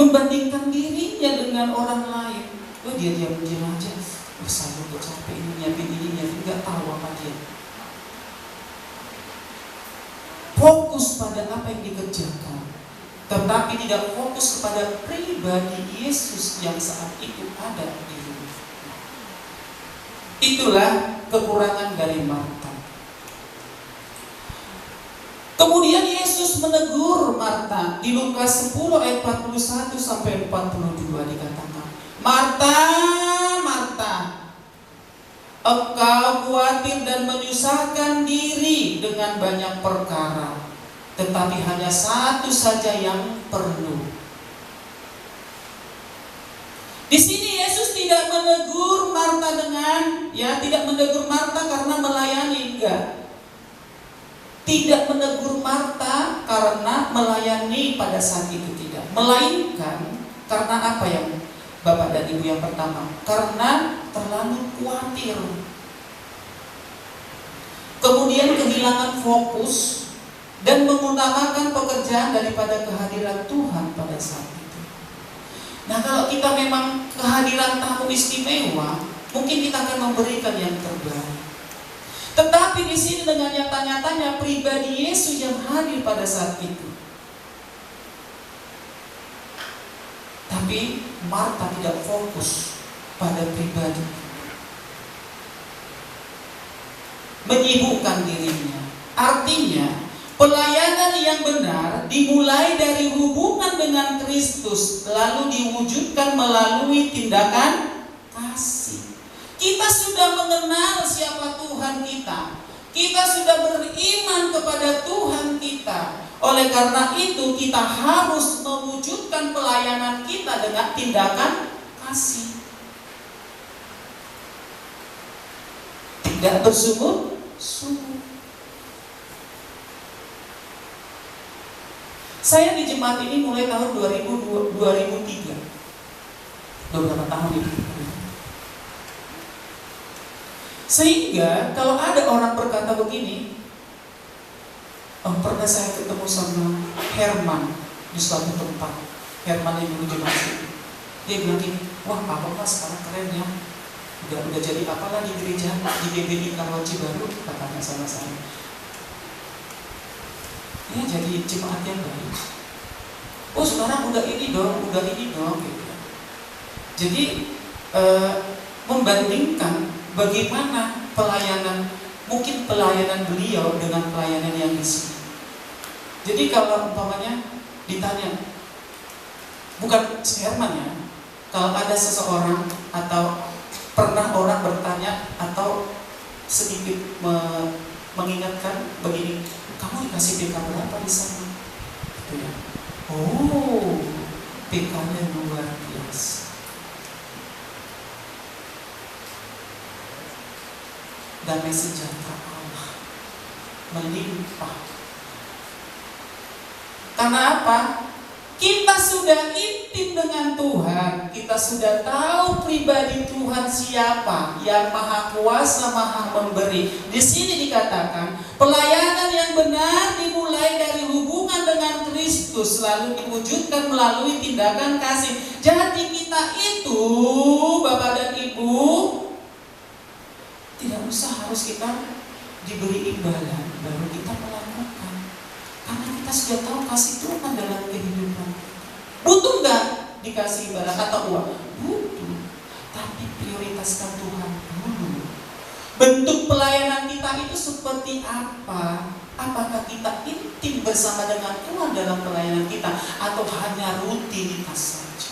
membandingkan dirinya dengan orang lain. Oh dia diam aja, saya udah capek ini nyiapin, nggak tahu apa dia. Fokus pada apa yang dikerjakan, tetapi tidak fokus kepada pribadi Yesus yang saat itu ada di rumah. Itulah kekurangan dari Marta. Kemudian Yesus menegur Marta di Lukas 10 ayat 41 sampai 42 dikatakan, Marta, Marta, engkau khawatir dan menyusahkan diri dengan banyak perkara, tetapi hanya satu saja yang perlu. Di sini Yesus tidak menegur Marta tidak menegur Marta karena melayani, enggak. Tidak menegur Marta karena melayani pada saat itu, tidak. Melainkan karena apa yang Bapak dan Ibu yang pertama? Karena terlalu khawatir. Kemudian kehilangan fokus dan mengutamakan pekerjaan daripada kehadiran Tuhan pada saat itu. Nah, kalau kita memang kehadiran tamu istimewa, mungkin kita akan memberikan yang terbaik. Tetapi di sini dengan nyata-nyatanya pribadi Yesus yang hadir pada saat itu. Tapi Marta tidak fokus pada pribadi, menyibukkan dirinya. Artinya pelayanan yang benar dimulai dari hubungan dengan Kristus, lalu diwujudkan melalui tindakan kasih. Kita sudah mengenal siapa Tuhan kita. Kita sudah beriman kepada Tuhan kita. Oleh karena itu kita harus mewujudkan pelayanan kita dengan tindakan kasih. Tidak bersungguh-sungguh. Saya di jemaat ini mulai tahun 2003. Beberapa tahun ini. Sehingga kalau ada orang berkata begini, pernah saya ketemu sama Herman di suatu tempat. Herman yang dulu jemaat itu. Dia bilang gini, wah Pak sekarang keren ya. Udah jadi apalah di gereja, di GBI Karawaci Baru, katanya sama saya. Ya jadi jemaat yang baik. Oh sekarang udah ini dong gitu. Jadi membandingkan bagaimana pelayanan, mungkin pelayanan beliau dengan pelayanan yang di sini. Jadi kalau umpamanya ditanya, bukan Herman ya, kalau ada seseorang atau pernah orang bertanya atau sedikit mengingatkan begini, kamu dikasih PK berapa di sana? Gitu ya. Oh, PK-nya luar biasa. Damai sejahtera Allah melimpah. Karena apa? Kita sudah intim dengan Tuhan. Kita sudah tahu pribadi Tuhan siapa, yang maha kuasa, maha memberi. Di sini dikatakan pelayanan yang benar dimulai dari hubungan dengan Kristus, lalu diwujudkan melalui tindakan kasih. Jadi kita itu, Bapak dan Ibu, tidak usah harus kita diberi imbalan baru kita melakukan, karena kita sudah tahu kasih Tuhan dalam kehidupan. Butuh nggak dikasih imbalan atau uang? Butuh, tapi prioritaskan Tuhan dulu. Bentuk pelayanan kita itu seperti apa? Apakah kita intim bersama dengan Tuhan dalam pelayanan kita, atau hanya rutinitas saja?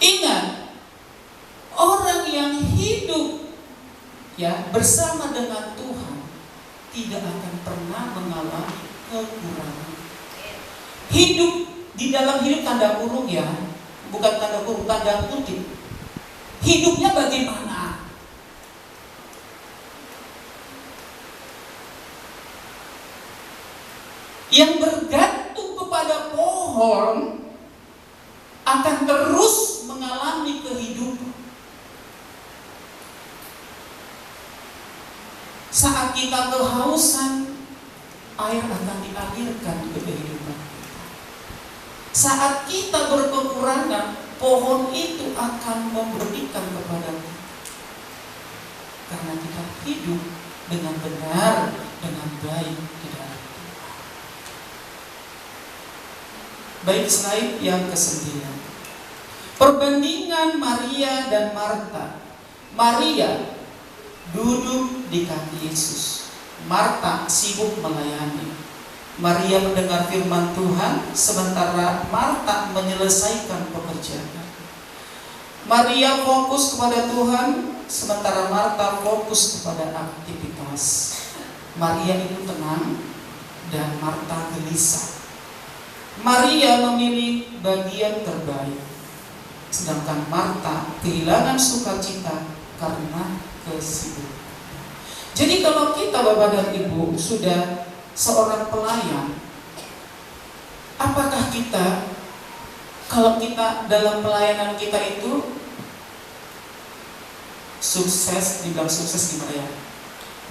Ingat, orang yang hidup bersama dengan Tuhan tidak akan pernah mengalami kekurangan. Hidup di dalam hidup tanda kurung ya, bukan tanda kurung, tanda kutip. Hidupnya bagaimana? Yang bergantung kepada pohon akan terus mengalami kehidupan. Saat kita kehausan, air akan dialirkan ke kehidupan kita. Saat kita berkekurangan, pohon itu akan memberikan kepada kita. Karena kita hidup dengan benar, dengan baik di dalam Tuhan. Baik, slide yang ke-9. Perbandingan Maria dan Marta. Maria duduk di kaki Yesus. Marta sibuk melayani. Maria mendengar firman Tuhan, sementara Marta menyelesaikan pekerjaan. Maria fokus kepada Tuhan, sementara Marta fokus kepada aktivitas. Maria itu tenang dan Marta gelisah. Maria memilih bagian terbaik, sedangkan Marta kehilangan sukacita karena kesibukan. Jadi kalau kita Bapak dan Ibu sudah seorang pelayan, apakah kita, kalau kita dalam pelayanan kita itu sukses, dibilang sukses gimana ya?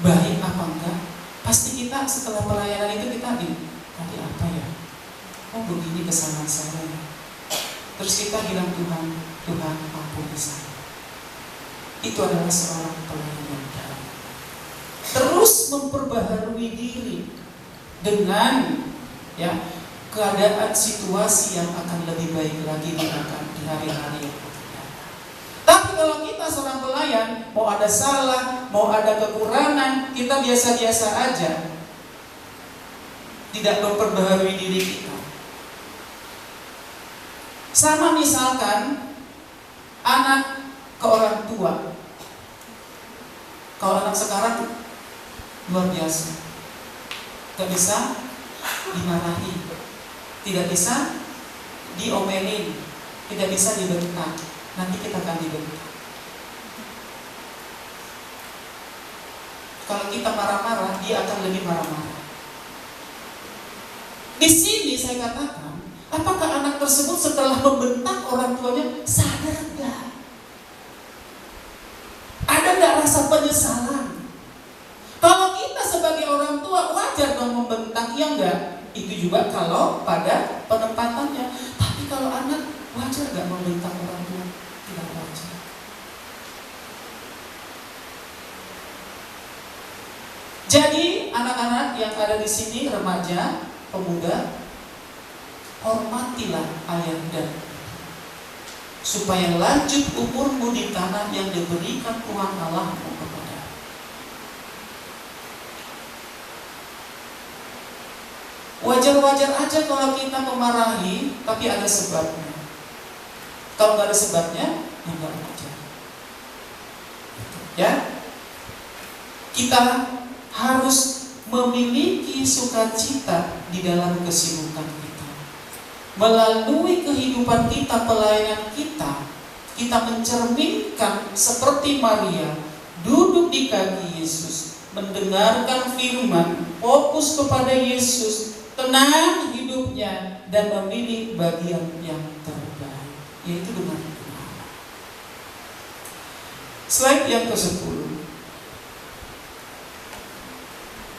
Baik apa enggak? Pasti kita setelah pelayanan itu kita tadi apa ya? Oh begini kesalahan saya ya. Terus kita bilang Tuhan ampuni saya. Itu adalah seorang pelayan yang dalam. Terus memperbaharui diri dengan keadaan situasi yang akan lebih baik lagi di hari-hari yang akan datang. Tapi kalau kita seorang pelayan, mau ada salah, mau ada kekurangan, kita biasa-biasa aja, tidak memperbaharui diri kita. Sama misalkan anak ke orang tua. Kalau anak sekarang luar biasa, gak bisa dimarahi, tidak bisa diomelin, tidak bisa dibentak. Nanti kita akan dibentak. Kalau kita marah-marah, dia akan lebih marah-marah. Di sini saya katakan, apakah anak tersebut setelah membentak orang tuanya sadar enggak? Ada enggak rasa penyesalan? Kalau kita sebagai orang tua wajar dong membentak, ya enggak? Itu juga kalau pada penempatannya. Tapi kalau anak wajar enggak membentak orang tua? Tidak wajar. Jadi anak-anak yang ada di sini, remaja, pemuda, hormatilah ayah dan ibu, supaya lanjut umurmu di tanah yang diberikan Tuhan Allahmu kepada. Wajar-wajar aja kalau kita memarahi, tapi ada sebabnya. Kalau nggak ada sebabnya, ya nggak wajar. Ya, kita harus memiliki sukacita di dalam kesibukan kita. Melalui kehidupan kita, pelayanan kita, kita mencerminkan seperti Maria, duduk di kaki Yesus, mendengarkan firman, fokus kepada Yesus, tenang hidupnya, dan memilih bagian yang terbaik, yaitu dengan Tuhan. Slide yang ke-10.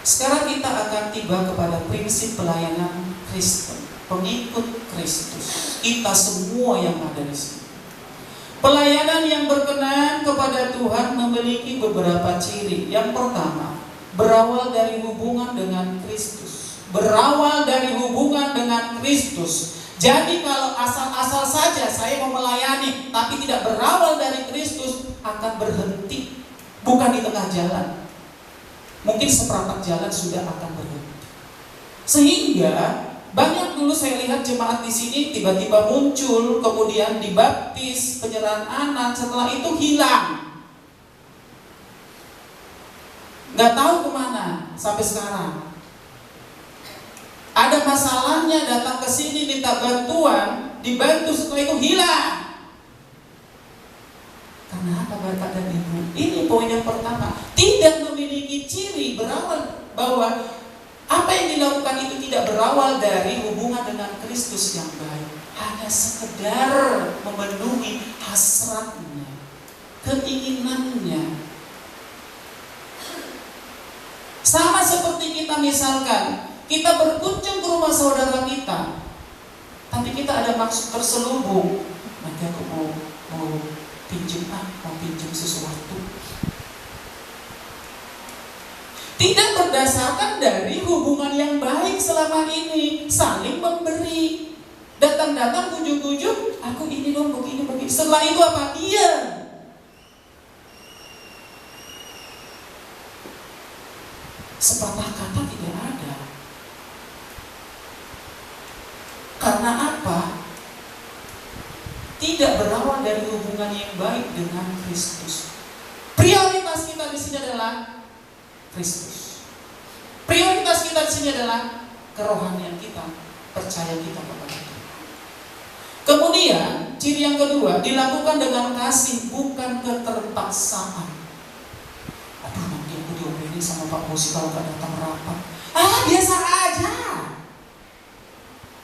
Sekarang kita akan tiba kepada prinsip pelayanan Kristen, pengikut Kristus. Kita semua yang ada di sini. Pelayanan yang berkenan kepada Tuhan memiliki beberapa ciri. Yang pertama, berawal dari hubungan dengan Kristus. Berawal dari hubungan dengan Kristus. Jadi kalau asal-asal saja saya mau melayani, tapi tidak berawal dari Kristus, akan berhenti. Bukan di tengah jalan. Mungkin seperempat jalan sudah akan berhenti. Sehingga banyak dulu saya lihat jemaat di sini tiba-tiba muncul, kemudian dibaptis, penyerahan anak, setelah itu hilang. Nggak tahu kemana sampai sekarang. Ada masalahnya, datang ke sini minta bantuan, dibantu, setelah itu hilang. Karena apa Bapak dan Ibu? Ini poin yang pertama. Tidak memiliki ciri berawal bahwa apa yang dilakukan itu tidak berawal dari hubungan dengan Kristus yang baik. Hanya sekedar memenuhi hasratnya, keinginannya. seperti kita misalkan, kita berkunjung ke rumah saudara kita, tapi kita ada maksud terselubung. Nanti aku mau pinjam sesuatu. Tidak berdasarkan dari hubungan yang baik selama ini, saling memberi. Datang-datang ujuk-ujuk, aku ini dong begini. Setelah itu apa? Dia sepatah kata tidak ada. Karena apa? Tidak berawal dari hubungan yang baik dengan Kristus. Prioritas kita di sini adalah Kristus. Prioritas kita di sini adalah kerohanian kita, percaya kita kepada Tuhan. Kemudian ciri yang kedua, dilakukan dengan kasih, bukan keterpaksaan. Aduh, nanti aku diomelin sama Pak Bosi kalau gak datang rapat. Biasa aja.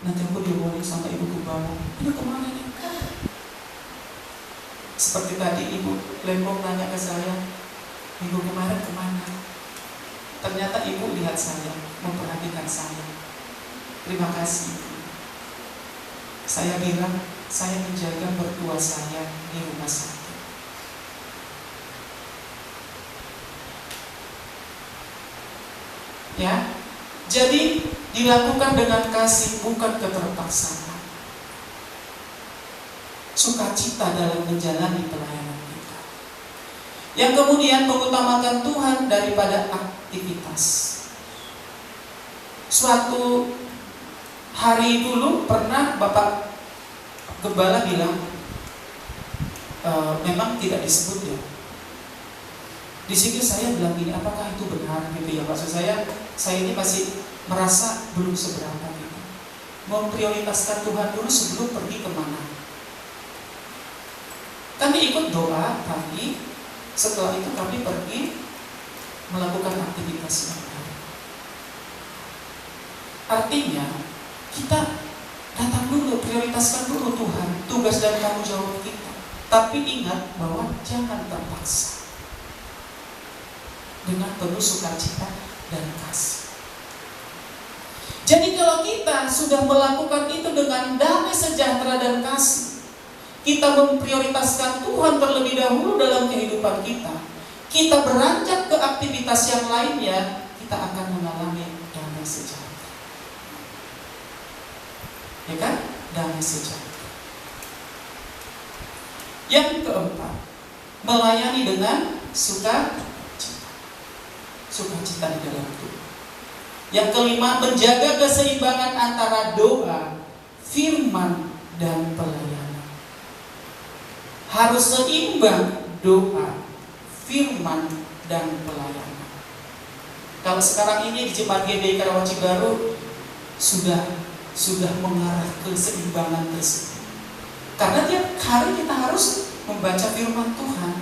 Nanti aku diomelin sama Ibu Kubawa. Ini kemana nih? Seperti tadi Ibu Lembong nanya ke saya, minggu kemarin kemana? Ternyata Ibu lihat saya, memperhatikan saya. Terima kasih. Saya bilang, saya menjaga mertua saya di rumah sakit. Ya, jadi dilakukan dengan kasih, bukan keterpaksaan. Sukacita dalam menjalani pelayanan kita. Yang kemudian mengutamakan Tuhan daripada aktivitas. Suatu hari dulu pernah Bapak Gembala bilang, memang tidak disebut ya. Di situ saya bilang gini, apakah itu benar gitu ya? Maksud saya ini masih merasa belum seberapa gitu. Memprioritaskan Tuhan dulu sebelum pergi kemana. Kami ikut doa pagi, setelah itu kami pergi melakukan aktivitas yang lain. Artinya kita datang dulu, prioritaskan dulu Tuhan, tugas dan tanggung jawab kita. Tapi ingat bahwa jangan terpaksa. Dengan penuh sukacita dan kasih. Jadi kalau kita sudah melakukan itu dengan damai sejahtera dan kasih, kita memprioritaskan Tuhan terlebih dahulu dalam kehidupan kita, kita beranjak ke aktivitas yang lainnya, kita akan mengalami damai sejahtera. Ya kan? Damai sejahtera. Yang keempat, melayani dengan sukacita di dalam Tuhan. Yang kelima, menjaga keseimbangan antara doa, firman, dan pelayanan. Harus seimbang doa, firman, dan pelayanan. Kalau sekarang ini di Jemaat GBI Karawaci Baru sudah mengarah ke keseimbangan tersebut. Karena tiap hari kita harus membaca firman Tuhan.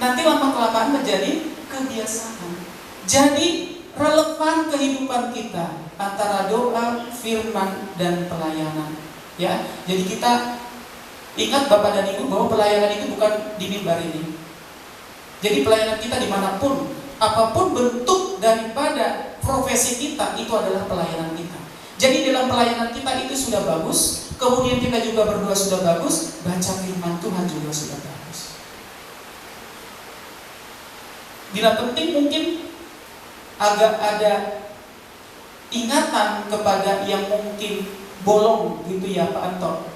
Nanti lama-kelamaan menjadi kebiasaan. Jadi relevan kehidupan kita antara doa, firman, dan pelayanan. Ya, jadi kita ingat Bapak dan Ibu bahwa pelayanan itu bukan di mimbar ini. Jadi pelayanan kita dimanapun, apapun bentuk daripada profesi kita, itu adalah pelayanan kita. Jadi dalam pelayanan kita itu sudah bagus, kemudian kita juga berdoa sudah bagus, baca firman Tuhan juga sudah bagus. Bila penting mungkin agak ada ingatan kepada yang mungkin bolong gitu ya Pak Anto,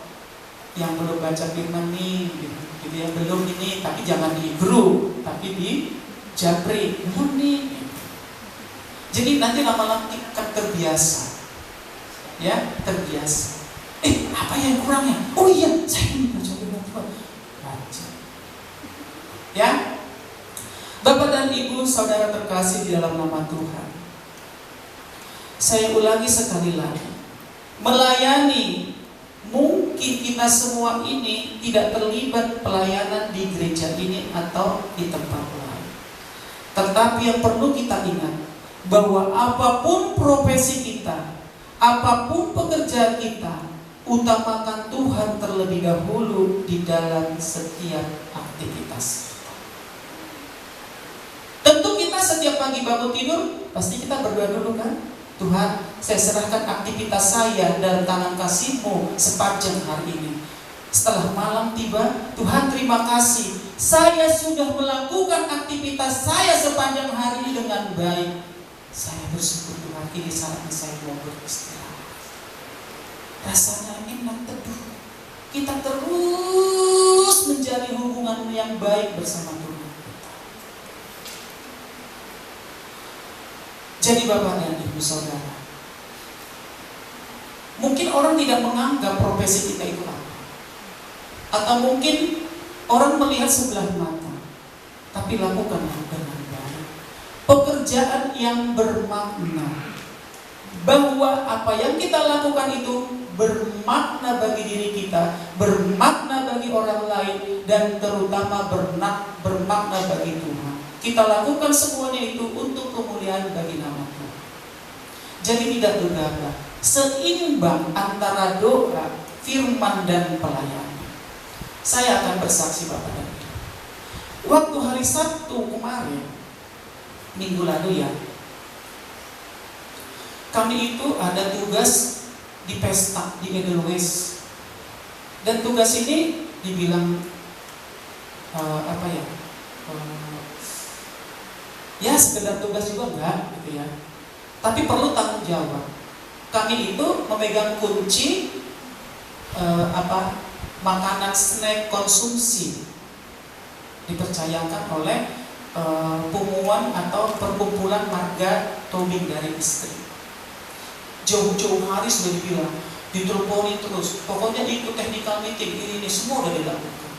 yang belum baca firman nih, gitu yang belum ini, tapi jangan di grup, tapi di japri, belum nih. Jadi nanti lama-lama kan terbiasa. Ya, terbiasa. Apa yang kurangnya? Oh iya, saya ini baca firman Tuhan. Baca. Ya, Bapak dan Ibu, saudara terkasih di dalam nama Tuhan. Saya ulangi sekali lagi. Melayani, mungkin kita semua ini tidak terlibat pelayanan di gereja ini atau di tempat lain. Tetapi yang perlu kita ingat, bahwa apapun profesi kita, apapun pekerjaan kita, utamakan Tuhan terlebih dahulu di dalam setiap aktivitas kita. Tentu kita setiap pagi bangun tidur, pasti kita berdoa dulu kan? Tuhan, saya serahkan aktivitas saya dalam tangan kasih-Mu sepanjang hari ini. Setelah malam tiba, Tuhan terima kasih, saya sudah melakukan aktivitas saya sepanjang hari ini dengan baik. Saya bersyukur Tuhan, ini saatnya saya mau beristirahat. Rasanya enak, teduh. Kita terus menjalin hubungan yang baik bersama Tuhan. Jadi Bapak dan Ibu Saudara, mungkin orang tidak menganggap profesi kita itu apa, atau mungkin orang melihat sebelah mata, tapi lakukanlah dengan baik. Pekerjaan yang bermakna, bahwa apa yang kita lakukan itu bermakna bagi diri kita, bermakna bagi orang lain, dan terutama bermakna bagi Tuhan. Kita lakukan semuanya itu untuk kemuliaan bagi nama Tuhan. Jadi tidak gegabah, seimbang antara doa, firman, dan pelayanan. Saya akan bersaksi Bapak dan Ibu. Waktu hari Sabtu kemarin, minggu lalu ya, kami itu ada tugas di pesta di Edelweiss, dan tugas ini dibilang ya sekedar tugas juga enggak gitu ya, tapi perlu tanggung jawab. Kami itu memegang kunci makanan snack konsumsi, dipercayakan oleh pengumuman atau perkumpulan marga Tobing dari istri. Jauh-jauh hari sudah dibilang, diteleponin terus, pokoknya ikut technical meeting, ini semua sudah dilakukan.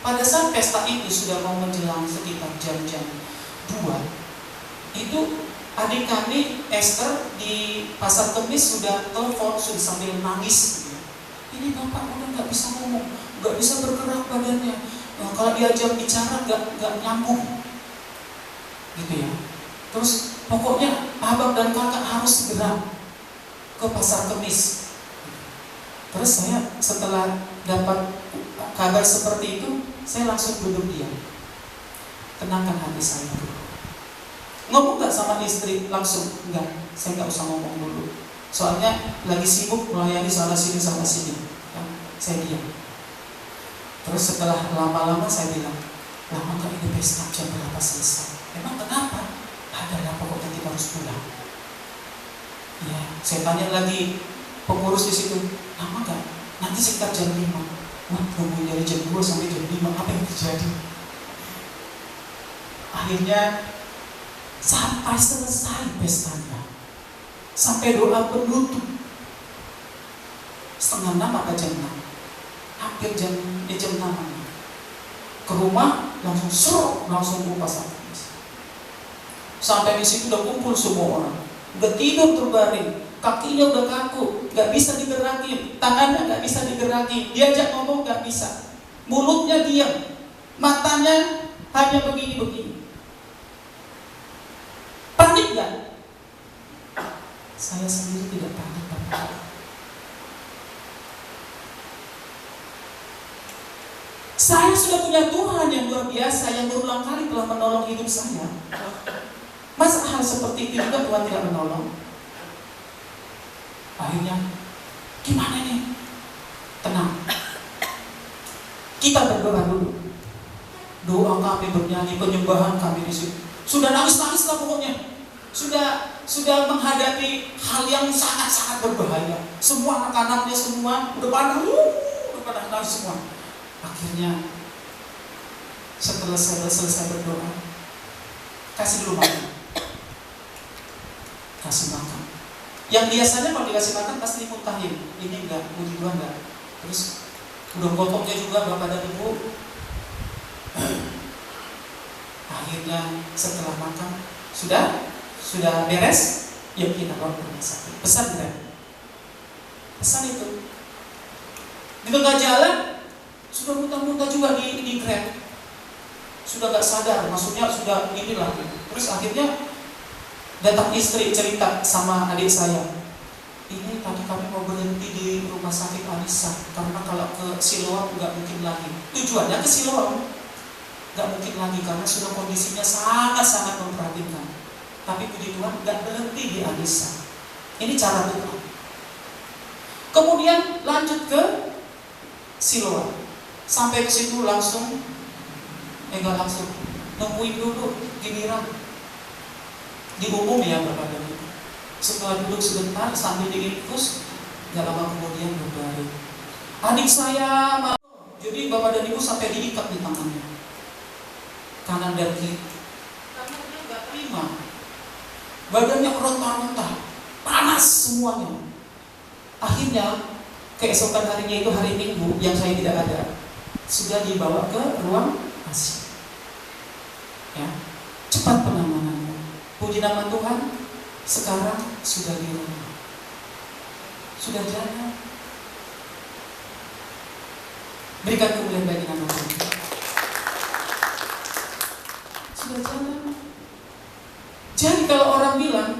Pada saat pesta itu sudah mau menjelang sekitar jam-jam 2, itu adik kami Esther di Pasar Kemis sudah telepon, sudah sambil nangis. Ini bapak udah nggak bisa ngomong, nggak bisa bergerak badannya. Nah, kalau diajak bicara nggak nyambung, gitu ya. Terus pokoknya abang dan kakak harus segera ke Pasar Kemis. Terus saya setelah dapat kabar seperti itu, saya langsung duduk diam. Tenangkan hati saya dulu. Ngomong gak sama istri langsung? Enggak, saya gak usah ngomong dulu. Soalnya lagi sibuk melayani sana sini. Ya, saya diam. Terus setelah lama-lama saya bilang, lama gak ini pesta jam berapa selesai? Emang kenapa? Adalah pokoknya kita harus pulang. Ya, saya tanya lagi pengurus di situ, lama gak? Nanti sekitar jam 5. Wah, nungguin dari jam 2 sampai jam 5, apa yang terjadi? Akhirnya sampai selesai pestanya, sampai doa penutup 5:30 atau jam 6, hampir jam 6. Ke rumah langsung ke Pasar Kemis. Sampai di situ udah kumpul semua orang, udah tidur terbaring, kakinya udah kaku, gak bisa digerakin, tangannya gak bisa digerakin, diajak ngomong gak bisa, mulutnya diam, matanya hanya begini-begini. Panik gak? Saya sendiri tidak panik, Bapak. Saya sudah punya Tuhan yang luar biasa, yang berulang kali telah menolong hidup saya. Masa hal seperti itu juga Tuhan tidak menolong? Akhirnya, gimana nih? Tenang. Kita berdoa dulu. Doa kami bernyanyi, penyembahan kami di situ. Sudah nangis-nangis lah pokoknya. Sudah menghadapi hal yang sangat-sangat berbahaya. Semua anak-anaknya semua udah pada nangis semua. Akhirnya setelah saya selesai berdoa, kasih dulu makan. Kasih makan. Yang biasanya kalau dikasih makan pasti dimuntahin. Ini enggak, puji Tuhan enggak. Terus udah gotongnya juga Bapak dan Ibu. Akhirnya setelah makan sudah beres, yuk kita bawa ke rumah sakit. Pesan Grab. Pesan itu. Di tengah jalan sudah muntah-muntah juga di Grab. Sudah gak sadar, maksudnya sudah inilah. Terus akhirnya datang istri cerita sama adik saya. Ini tadi kami mau berhenti di rumah sakit Anissa, karena kalau ke Siloam nggak mungkin lagi. Tujuannya ke Siloam. Gak mungkin lagi karena sudah kondisinya sangat-sangat memprihatinkan. Tapi puji Tuhan gak berhenti di Anissa. Ini cara Tuhan. Kemudian lanjut ke Siloam. Sampai ke situ langsung, enggak langsung, nungguin dulu giliran. Diumum ya Bapak dan Ibu. Setelah duduk sebentar sambil diinfus, gak lama kemudian berbaring. Adik saya malu. Jadi Bapak dan Ibu sampai diikat di tangannya, kanan dan kiri. Karena dia gak terima. Badannya ronta-ronta, panas semuanya. Akhirnya keesokan harinya itu hari Minggu yang saya tidak ada, sudah dibawa ke ruang ASI. Ya, cepat penanganannya. Puji nama Tuhan, sekarang sudah di rumah, sudah jalan. Berikan kemuliaan bagi nama Tuhan. Sudah jalan. Jadi kalau orang bilang,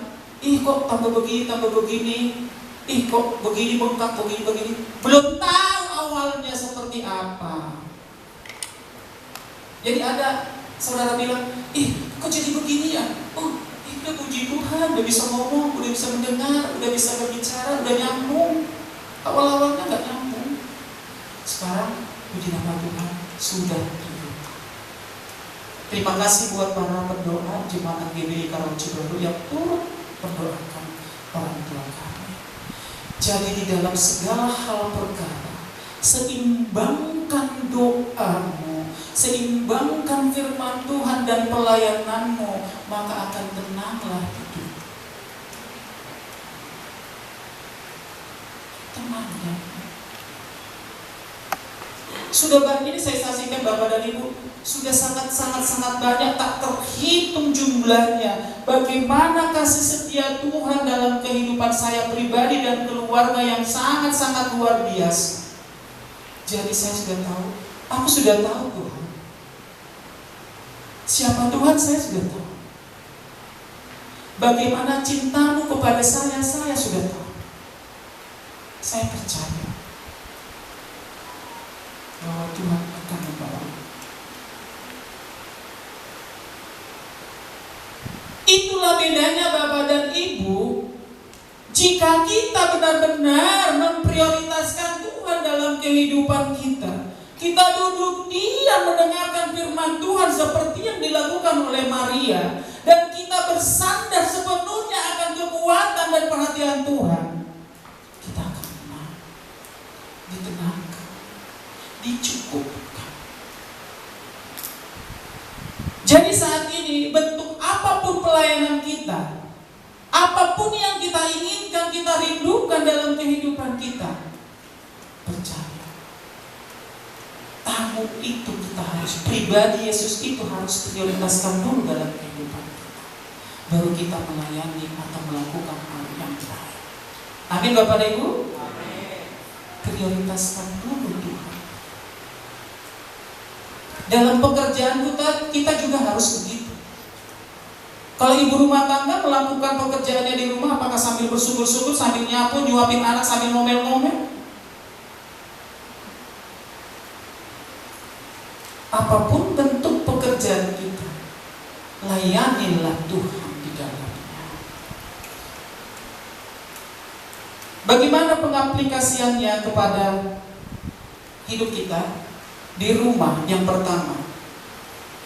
ih kok tambah begini, ih kok begini bengkak, begini, belum tahu awalnya seperti apa. Jadi ada saudara bilang, ih kok jadi begini ya? Oh, udah puji Tuhan, udah bisa ngomong, udah bisa mendengar, udah bisa berbicara, udah nyambung. Awal-awalnya gak nyambung. Sekarang puji nama Tuhan sudah hidup. Terima kasih buat para pendoa jemaat GBI Karawaci Baru yang turut mendoakan orang tua kami. Jadi di dalam segala hal perkara, seimbangkan doamu, seimbangkan firman Tuhan dan pelayananmu, maka akan tenanglah hidup. Tenang ya. Sudah banyak ini saya saksikan Bapak dan Ibu, sudah sangat banyak, tak terhitung jumlahnya. Bagaimana kasih setia Tuhan dalam kehidupan saya pribadi dan keluarga yang sangat luar biasa. Jadi saya sudah tahu, aku sudah tahu Tuhan. Siapa Tuhan saya sudah tahu. Bagaimana cintamu kepada saya sudah tahu. Saya percaya bahwa Tuhan akan membawa. Itulah bedanya Bapak dan Ibu. Jika kita benar-benar memprioritaskan Tuhan dalam kehidupan kita, kita duduk diam mendengarkan firman Tuhan seperti yang dilakukan oleh Maria, dan kita bersandar sepenuhnya akan kekuatan dan perhatian Tuhan, kita akan tenang, ditenangkan, dicukupkan. Jadi saat ini bentuk apapun pelayanan kita, apapun yang kita inginkan, kita rindukan dalam kehidupan kita, percaya, tamu itu kita harus, pribadi Yesus itu harus prioritaskan dulu dalam kehidupan kita, baru kita melayani atau melakukan hal yang lain. Amin Bapak dan Ibu. Amin. Prioritaskan dulu Tuhan. Dalam pekerjaan kita juga harus begitu. Kalau ibu rumah tangga melakukan pekerjaannya di rumah, apakah sambil bersyukur-syukur, sambil nyapu, nyuapin anak, sambil ngomel-ngomel? Apapun bentuk pekerjaan kita, layanilah Tuhan di dalamnya. Bagaimana pengaplikasiannya kepada hidup kita? Di rumah, yang pertama,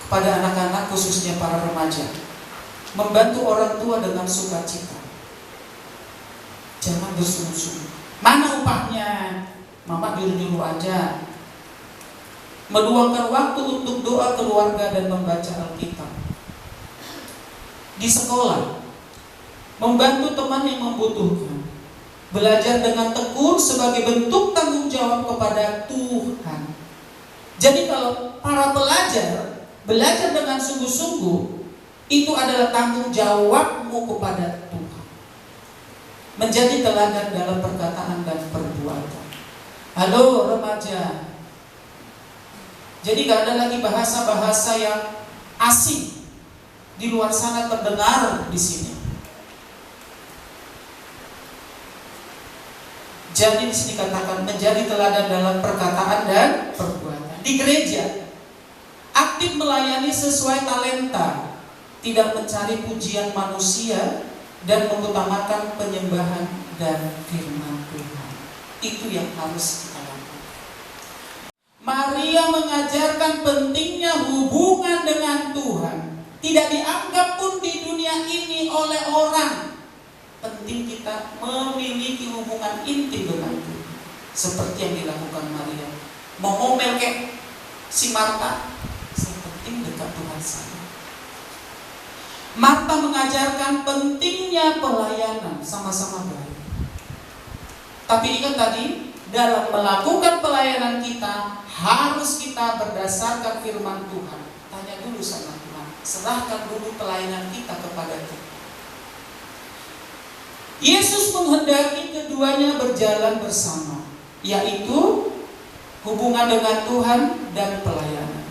kepada anak-anak khususnya para remaja, membantu orang tua dengan sukacita. Jangan bersungguh-sungguh. Mana upahnya? Mama nyuruh-nyuruh aja. Meluangkan waktu untuk doa keluarga dan membaca Alkitab. Di sekolah, membantu teman yang membutuhkan. Belajar dengan tekun sebagai bentuk tanggung jawab kepada Tuhan. Jadi kalau para pelajar belajar dengan sungguh-sungguh, itu adalah tanggung jawabmu kepada Tuhan. Menjadi teladan dalam perkataan dan perbuatan. Halo remaja. Jadi gak ada lagi bahasa-bahasa yang asing di luar sana terdengar di sini. Jadi di sini katakan menjadi teladan dalam perkataan dan perbuatan. Di gereja aktif melayani sesuai talenta, tidak mencari pujian manusia, dan mengutamakan penyembahan dan firman Tuhan. Itu yang harus kita lakukan. Maria mengajarkan pentingnya hubungan dengan Tuhan. Tidak dianggap pun di dunia ini oleh orang. Penting kita memiliki hubungan intim dengan Tuhan, seperti yang dilakukan Maria. Mau ngomel kayak si Marta, yang penting dekat Tuhan saya. Marta mengajarkan pentingnya pelayanan, sama-sama baik. Tapi ingat tadi, dalam melakukan pelayanan kita, harus kita berdasarkan firman Tuhan. Tanya dulu sama Tuhan, serahkan dulu pelayanan kita kepada Tuhan. Yesus menghendaki keduanya berjalan bersama, yaitu hubungan dengan Tuhan dan pelayanan.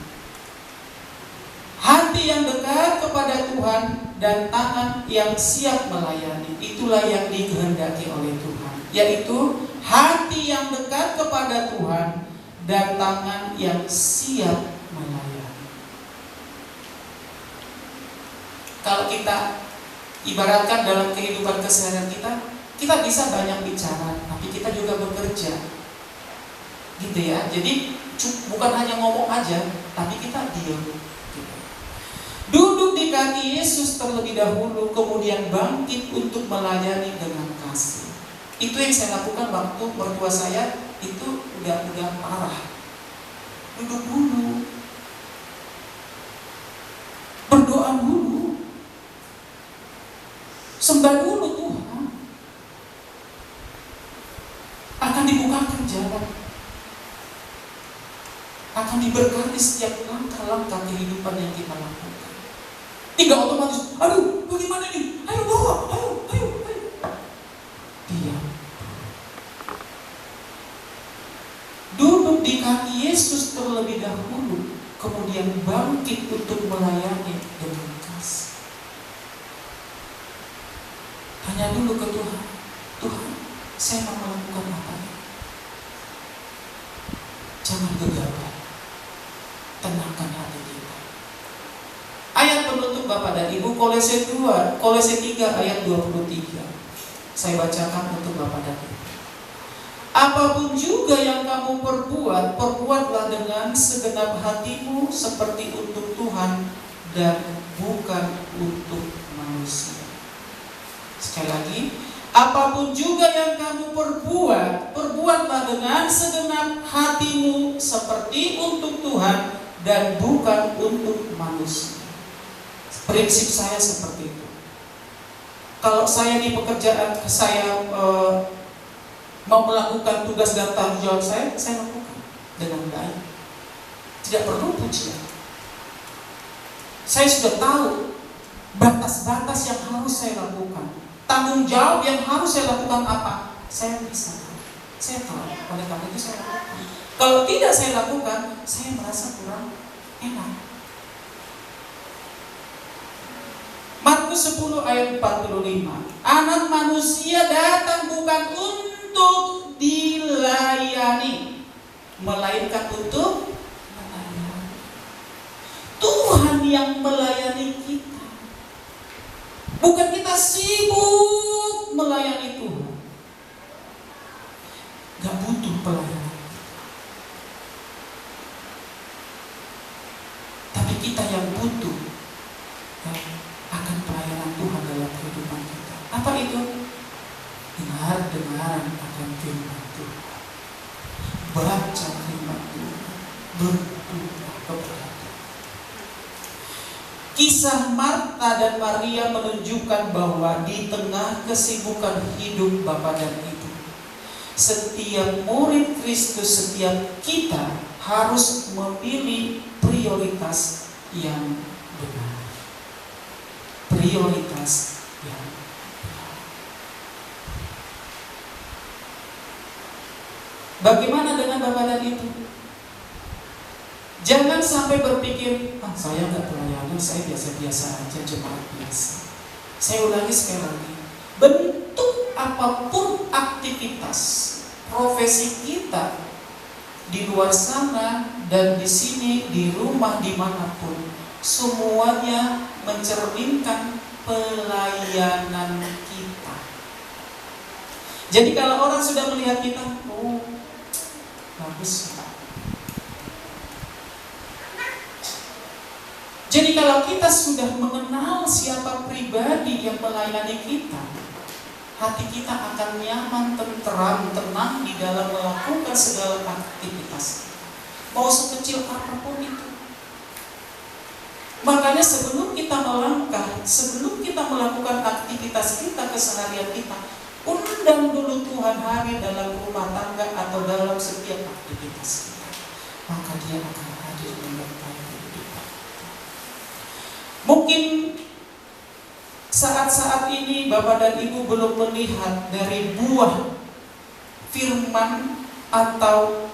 Hati yang dekat kepada Tuhan dan tangan yang siap melayani, itulah yang dikehendaki oleh Tuhan, yaitu hati yang dekat kepada Tuhan dan tangan yang siap melayani. Kalau kita ibaratkan dalam kehidupan keseharian kita bisa banyak bicara, tapi kita juga bekerja, gitu ya. Jadi bukan hanya ngomong aja, tapi kita diam. Gitu. Duduk di kaki Yesus terlebih dahulu, kemudian bangkit untuk melayani dengan kasih. Itu yang saya lakukan waktu mertua saya itu udah parah. Duduk dulu, berdoa dulu, sembah dulu Tuhan, akan dibukakan jalan, akan diberkati setiap langkah-langkah kehidupan yang kita lakukan. Tidak otomatis, aduh bagaimana ini, ayo bawa, ayo. Diam. Duduk di kaki Yesus terlebih dahulu, kemudian bangkit untuk melayani dengan kasih. Tanya dulu ke Tuhan, Tuhan, saya mau melakukan apa ini? Jangan gegabah, tenangkan hati kita. Ayat penutup Bapak dan Ibu, Kolose 3 ayat 23. Saya bacakan untuk Bapak dan Ibu. Apapun juga yang kamu perbuat, perbuatlah dengan segenap hatimu seperti untuk Tuhan dan bukan untuk manusia. Sekali lagi, apapun juga yang kamu perbuat, perbuatlah dengan segenap hatimu seperti untuk Tuhan dan bukan untuk manusia. Prinsip saya seperti itu. Kalau saya di pekerjaan saya mau melakukan tugas dan tanggung jawab saya lakukan dengan baik. Tidak perlu pujian. Saya sudah tahu batas-batas yang harus saya lakukan. Tanggung jawab yang harus saya lakukan apa? Saya bisa tahu. Saya tahu. Oleh karena itu saya lakukan. Kalau tidak saya lakukan, saya merasa kurang enak. Markus 10 ayat 45. Anak manusia datang bukan untuk dilayani, melainkan untuk melayani. Tuhan yang melayani kita. Bukan kita sibuk melayani Tuhan. Gak butuh pelayanan. Tapi kita yang butuh akan pelayanan Tuhan dalam kehidupan kita. Apa itu? Dengar-dengaran akan firman Tuhan, baca firman Tuhan, berdoa kepada Tuhan. Kisah Marta dan Maria menunjukkan bahwa di tengah kesibukan hidup Bapak dan Ibu, setiap murid Kristus, setiap kita harus memilih prioritas yang benar. Prioritas yang benar. Bagaimana dengan Bapak dan Ibu? Jangan sampai berpikir, saya nggak pelayanan, saya biasa-biasa aja, jemaat biasa. Saya ulangi sekali lagi, bentuk apapun aktivitas profesi kita di luar sana dan di sini, di rumah, dimanapun, semuanya mencerminkan pelayanan kita. Jadi kalau orang sudah melihat kita, oh bagus. Jadi kalau kita sudah mengenal siapa pribadi yang melayani kita, hati kita akan nyaman, tentram, tenang di dalam melakukan segala aktivitas, mau sekecil apapun itu. Makanya sebelum kita melangkah, sebelum kita melakukan aktivitas kita, keseharian kita, undang dulu Tuhan hari dalam rumah tangga atau dalam setiap aktivitas kita. Maka Dia akan hadir menyertai kehidupan. Mungkin saat-saat ini Bapak dan Ibu belum melihat dari buah firman atau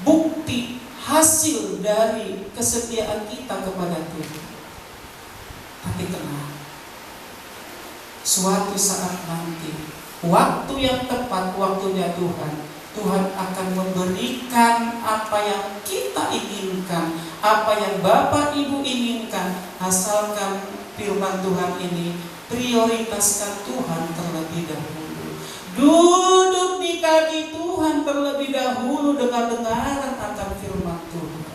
bukti hasil dari kesetiaan kita kepada Tuhan. Tapi tenang, suatu saat nanti, waktu yang tepat, waktunya Tuhan akan memberikan apa yang kita inginkan, apa yang Bapak Ibu inginkan, asalkan firman Tuhan ini prioritaskan Tuhan terlebih dahulu. Duduk di kaki Tuhan terlebih dahulu, dengar-dengaran akan firman Tuhan.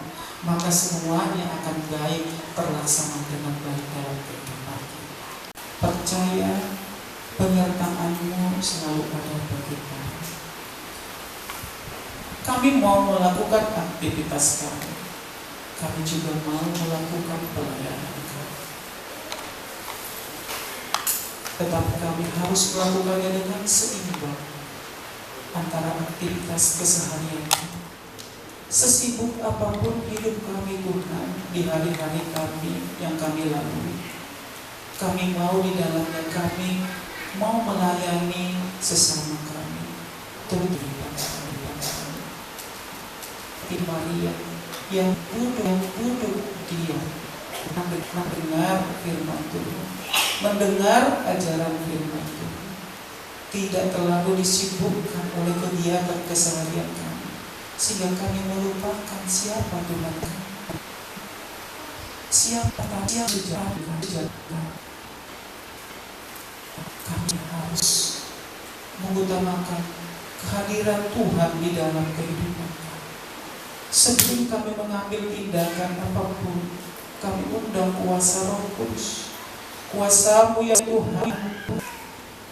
Maka semuanya akan baik, terlaksana dengan baik dalam kehidupan kita. Percaya penyertaan-Mu selalu ada bagi kami. Kami mau melakukan aktivitas kami. Kami juga mau melakukan pelayanan kami. Tetapi kami harus melakukannya dengan seimbang antara aktivitas keseharian kami. Sesibuk apapun hidup kami Tuhan di hari-hari kami yang kami lalui, kami mau di dalamnya kami mau melayani sesama kami. Terutama Maria yang duduk diam mendengar firman Tuhan, mendengar ajaran firman Tuhan, tidak terlalu disibukkan oleh kegiatan keseharian kami, sehingga kami melupakan siapa Tuhan kami, siapa sejarah kami harus mengutamakan kehadiran Tuhan di dalam kehidupan kami. Sebelum kami mengambil tindakan apapun, kami undang kuasa Roh Kudus, kuasa-Mu ya Tuhan,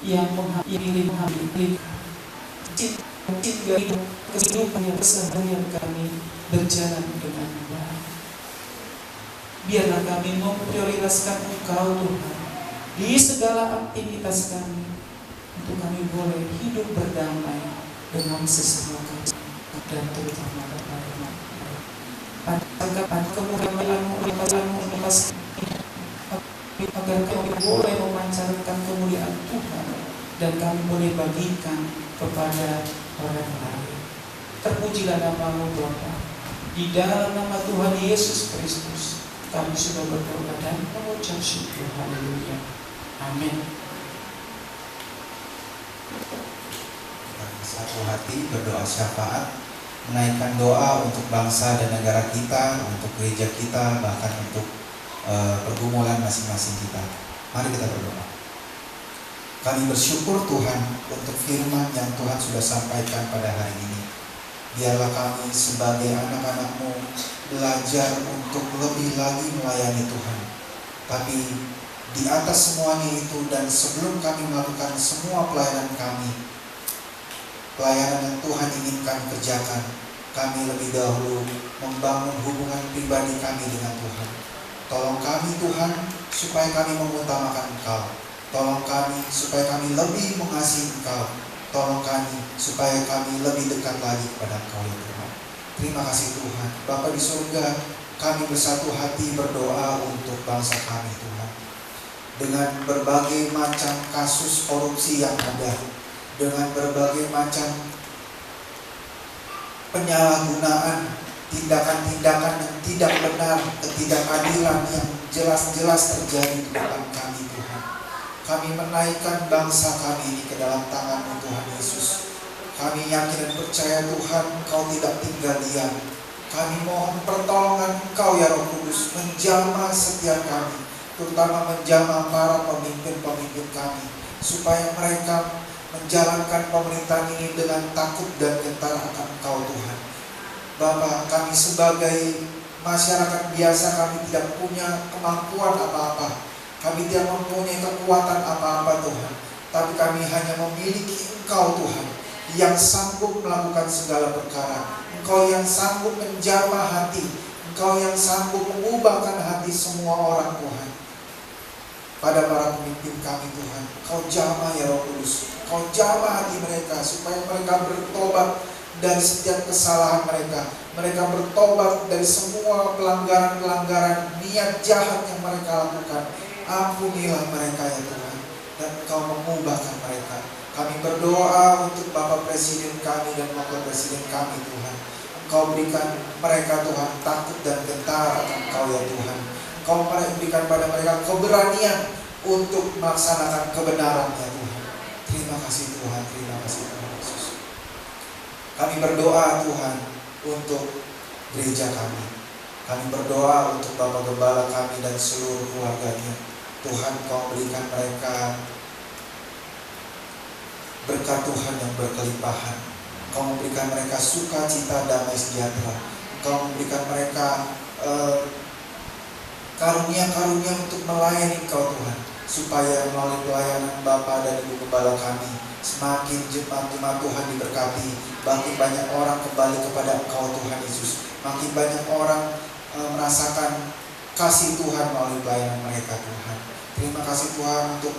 yang menghadiri sehingga kehidupan yang keseharian kami berjalan dengan baik. Biarlah kami memprioritaskan Engkau Tuhan di segala aktivitas kami, untuk kami boleh hidup berdamai dengan sesama kami dan terutama pada kemuliaan-Mu agar kami boleh memancarkan kemuliaan Tuhan dan kami boleh bagikan kepada orang lain. Terpujilah nama-Mu Bapa. Di dalam nama Tuhan Yesus Kristus kami sudah berdoa dan mengucap syukur. Haleluya. Amin. Satu hati berdoa syafaat, menaikkan doa untuk bangsa dan negara kita, untuk gereja kita, bahkan untuk pergumulan masing-masing kita. Mari kita berdoa. Kami bersyukur Tuhan untuk firman yang Tuhan sudah sampaikan pada hari ini. Biarlah kami sebagai anak-anak-Mu belajar untuk lebih lagi melayani Tuhan. Tapi di atas semuanya itu dan sebelum kami melakukan semua pelayanan kami, pelayanan yang Tuhan inginkan kerjakan, kami lebih dahulu membangun hubungan pribadi kami dengan Tuhan. Tolong kami Tuhan, supaya kami mengutamakan Engkau. Tolong kami, supaya kami lebih mengasihi Engkau. Tolong kami, supaya kami lebih dekat lagi kepada Engkau ya Tuhan. Terima kasih Tuhan. Bapa di surga, kami bersatu hati berdoa untuk bangsa kami Tuhan. Dengan berbagai macam kasus korupsi yang ada, dengan berbagai macam penyalahgunaan, tindakan-tindakan yang tidak benar, ketidakadilan yang jelas-jelas terjadi di depan kami Tuhan. Kami menaikkan bangsa kami ini ke dalam tangan-Mu Tuhan Yesus. Kami yakin dan percaya Tuhan, Engkau tidak tinggal diam. Kami mohon pertolongan Engkau ya Roh Kudus, menjamah setiap kami, terutama menjamah para pemimpin-pemimpin kami, supaya mereka menjalankan pemerintahan ini dengan takut dan gentar akan Engkau Tuhan. Bapa, kami sebagai masyarakat biasa, kami tidak punya kemampuan apa-apa, kami tidak mempunyai kekuatan apa-apa Tuhan, tapi kami hanya memiliki Engkau Tuhan, yang sanggup melakukan segala perkara. Engkau yang sanggup menjamah hati, Engkau yang sanggup mengubahkan hati semua orang Tuhan. Pada para pemimpin kami Tuhan, Engkau jamah ya Roh Kudus, Engkau jamah hati mereka, supaya mereka bertobat dari setiap kesalahan mereka. Mereka bertobat dari semua pelanggaran-pelanggaran niat jahat yang mereka lakukan. Ampunilah mereka ya Tuhan, dan Engkau mengubahkan mereka. Kami berdoa untuk Bapak Presiden kami dan Wakil Presiden kami Tuhan. Engkau berikan mereka Tuhan takut dan gentar akan Engkau ya Tuhan. Engkau berikan pada mereka keberanian untuk melaksanakan kebenaran ya Tuhan. Terima kasih Tuhan, terima kasih Tuhan Yesus. Kami berdoa Tuhan untuk gereja kami. Kami berdoa untuk Bapak Gembala kami dan seluruh keluarganya. Tuhan, Engkau berikan mereka berkat Tuhan yang berkelimpahan. Engkau memberikan mereka sukacita, damai sejahtera. Engkau memberikan mereka karunia-karunia untuk melayani Engkau Tuhan, supaya melalui pelayanan Bapa dan Ibu Gembala kami, semakin jemaat-jemaat Tuhan diberkati. Makin banyak orang kembali kepada Engkau Tuhan Yesus. Makin banyak orang merasakan kasih Tuhan melalui pelayanan mereka Tuhan. Terima kasih Tuhan untuk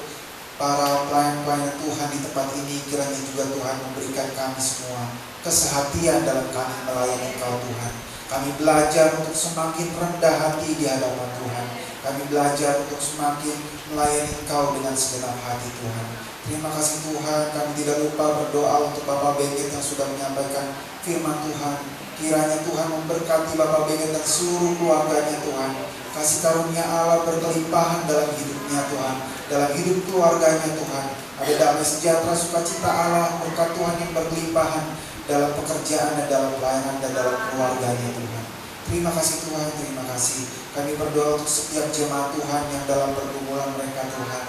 para pelayan-pelayan Tuhan di tempat ini. Kiranya juga Tuhan memberikan kami semua kesehatian dalam kami melayani Engkau Tuhan. Kami belajar untuk semakin rendah hati di hadapan Tuhan. Kami belajar untuk semakin melayani Engkau dengan segenap hati Tuhan. Terima kasih Tuhan. Kami tidak lupa berdoa untuk Bapak Beget yang sudah menyampaikan firman Tuhan. Kiranya Tuhan memberkati Bapak Beget dan seluruh keluarganya Tuhan. Kasih karunia Allah berkelimpahan dalam hidupnya Tuhan, dalam hidup keluarganya Tuhan. Ada damai sejahtera, sukacita Allah, berkat Tuhan yang berkelimpahan dalam pekerjaan dan dalam pelayanan dan dalam keluarganya Tuhan. Terima kasih Tuhan, terima kasih. Kami berdoa untuk setiap jemaat Tuhan yang dalam pergumulan mereka Tuhan.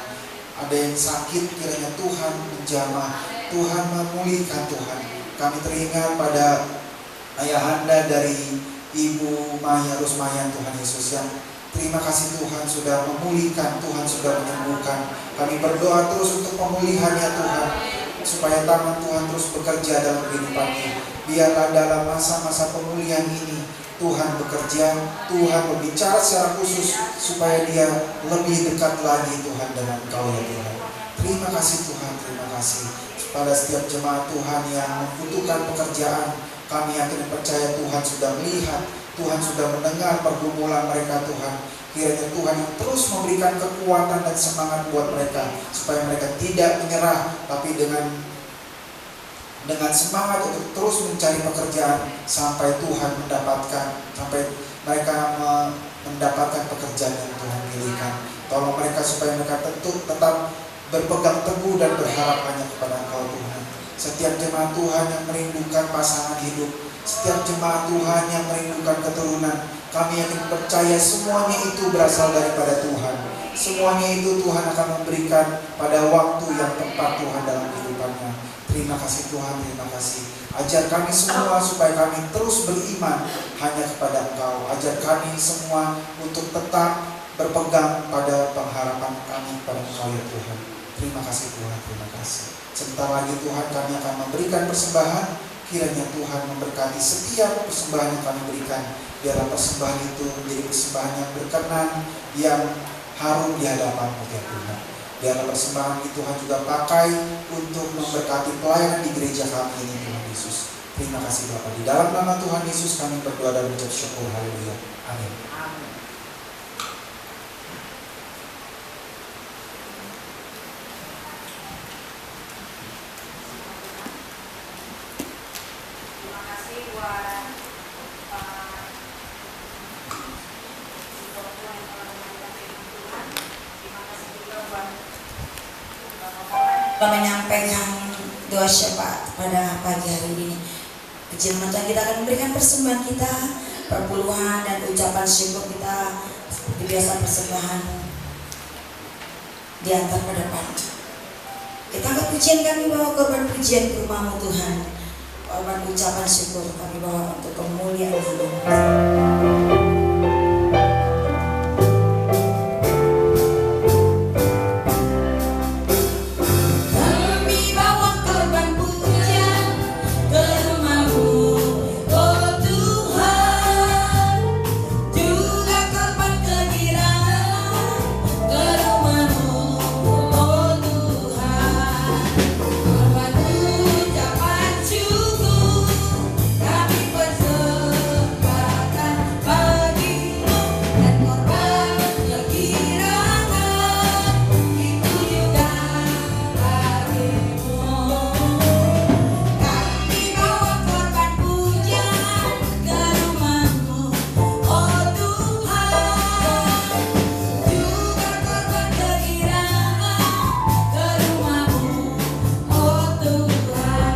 Ada yang sakit, kiranya Tuhan menjamah, Tuhan memulihkan Tuhan. Kami teringat pada ayahanda dari Ibu Maya Rusmayan Tuhan Yesus, yang terima kasih Tuhan sudah memulihkan, Tuhan sudah menyembuhkan. Kami berdoa terus untuk pemulihannya Tuhan, supaya tangan Tuhan terus bekerja dalam kehidupannya. Biarlah dalam masa-masa pemulihan ini Tuhan bekerja, Tuhan berbicara secara khusus, supaya dia lebih dekat lagi Tuhan dengan Engkau ya Tuhan. Terima kasih Tuhan, terima kasih. Pada setiap jemaat Tuhan yang membutuhkan pekerjaan, kami yakin dan percaya Tuhan sudah melihat, Tuhan sudah mendengar pergumulan mereka Tuhan. Kiranya Tuhan yang terus memberikan kekuatan dan semangat buat mereka, supaya mereka tidak menyerah, tapi dengan semangat untuk terus mencari pekerjaan sampai Tuhan mendapatkan, sampai mereka mendapatkan pekerjaan yang Tuhan pilihkan. Tolong mereka supaya mereka tetap berpegang teguh dan berharap hanya kepada Engkau Tuhan. Setiap jemaat Tuhan yang merindukan pasangan hidup, setiap jemaat Tuhan yang merindukan keturunan, kami yakin percaya semuanya itu berasal daripada Tuhan. Semuanya itu Tuhan akan memberikan pada waktu yang tepat Tuhan dalam kehidupannya. Terima kasih Tuhan, terima kasih. Ajar kami semua supaya kami terus beriman hanya kepada Engkau. Ajar kami semua untuk tetap berpegang pada pengharapan kami pada Engkau ya Tuhan. Terima kasih Tuhan, terima kasih. Sebentar lagi Tuhan kami akan memberikan persembahan. Kiranya Tuhan memberkati setiap persembahan yang kami berikan. Biarlah persembahan itu menjadi persembahan yang berkenan, yang harum di hadapan-Mu ya Tuhan. Biarlah persembahan itu Tuhan juga pakai untuk memberkati pelayanan di gereja kami ini Tuhan Yesus. Terima kasih Bapa. Di dalam nama Tuhan Yesus kami berdoa dan mengucap syukur. Haleluya. Amin. menyampaikan doa syafaat pada pagi hari ini. Pujian Tuhan, kita akan memberikan persembahan kita, perpuluhan dan ucapan syukur kita seperti biasa persembahan diantar pada depan. Kita angkat pujian, kami bawa korban pujian ke rumah-Mu Tuhan. Korban ucapan syukur kami bawa untuk kemuliaan-Mu.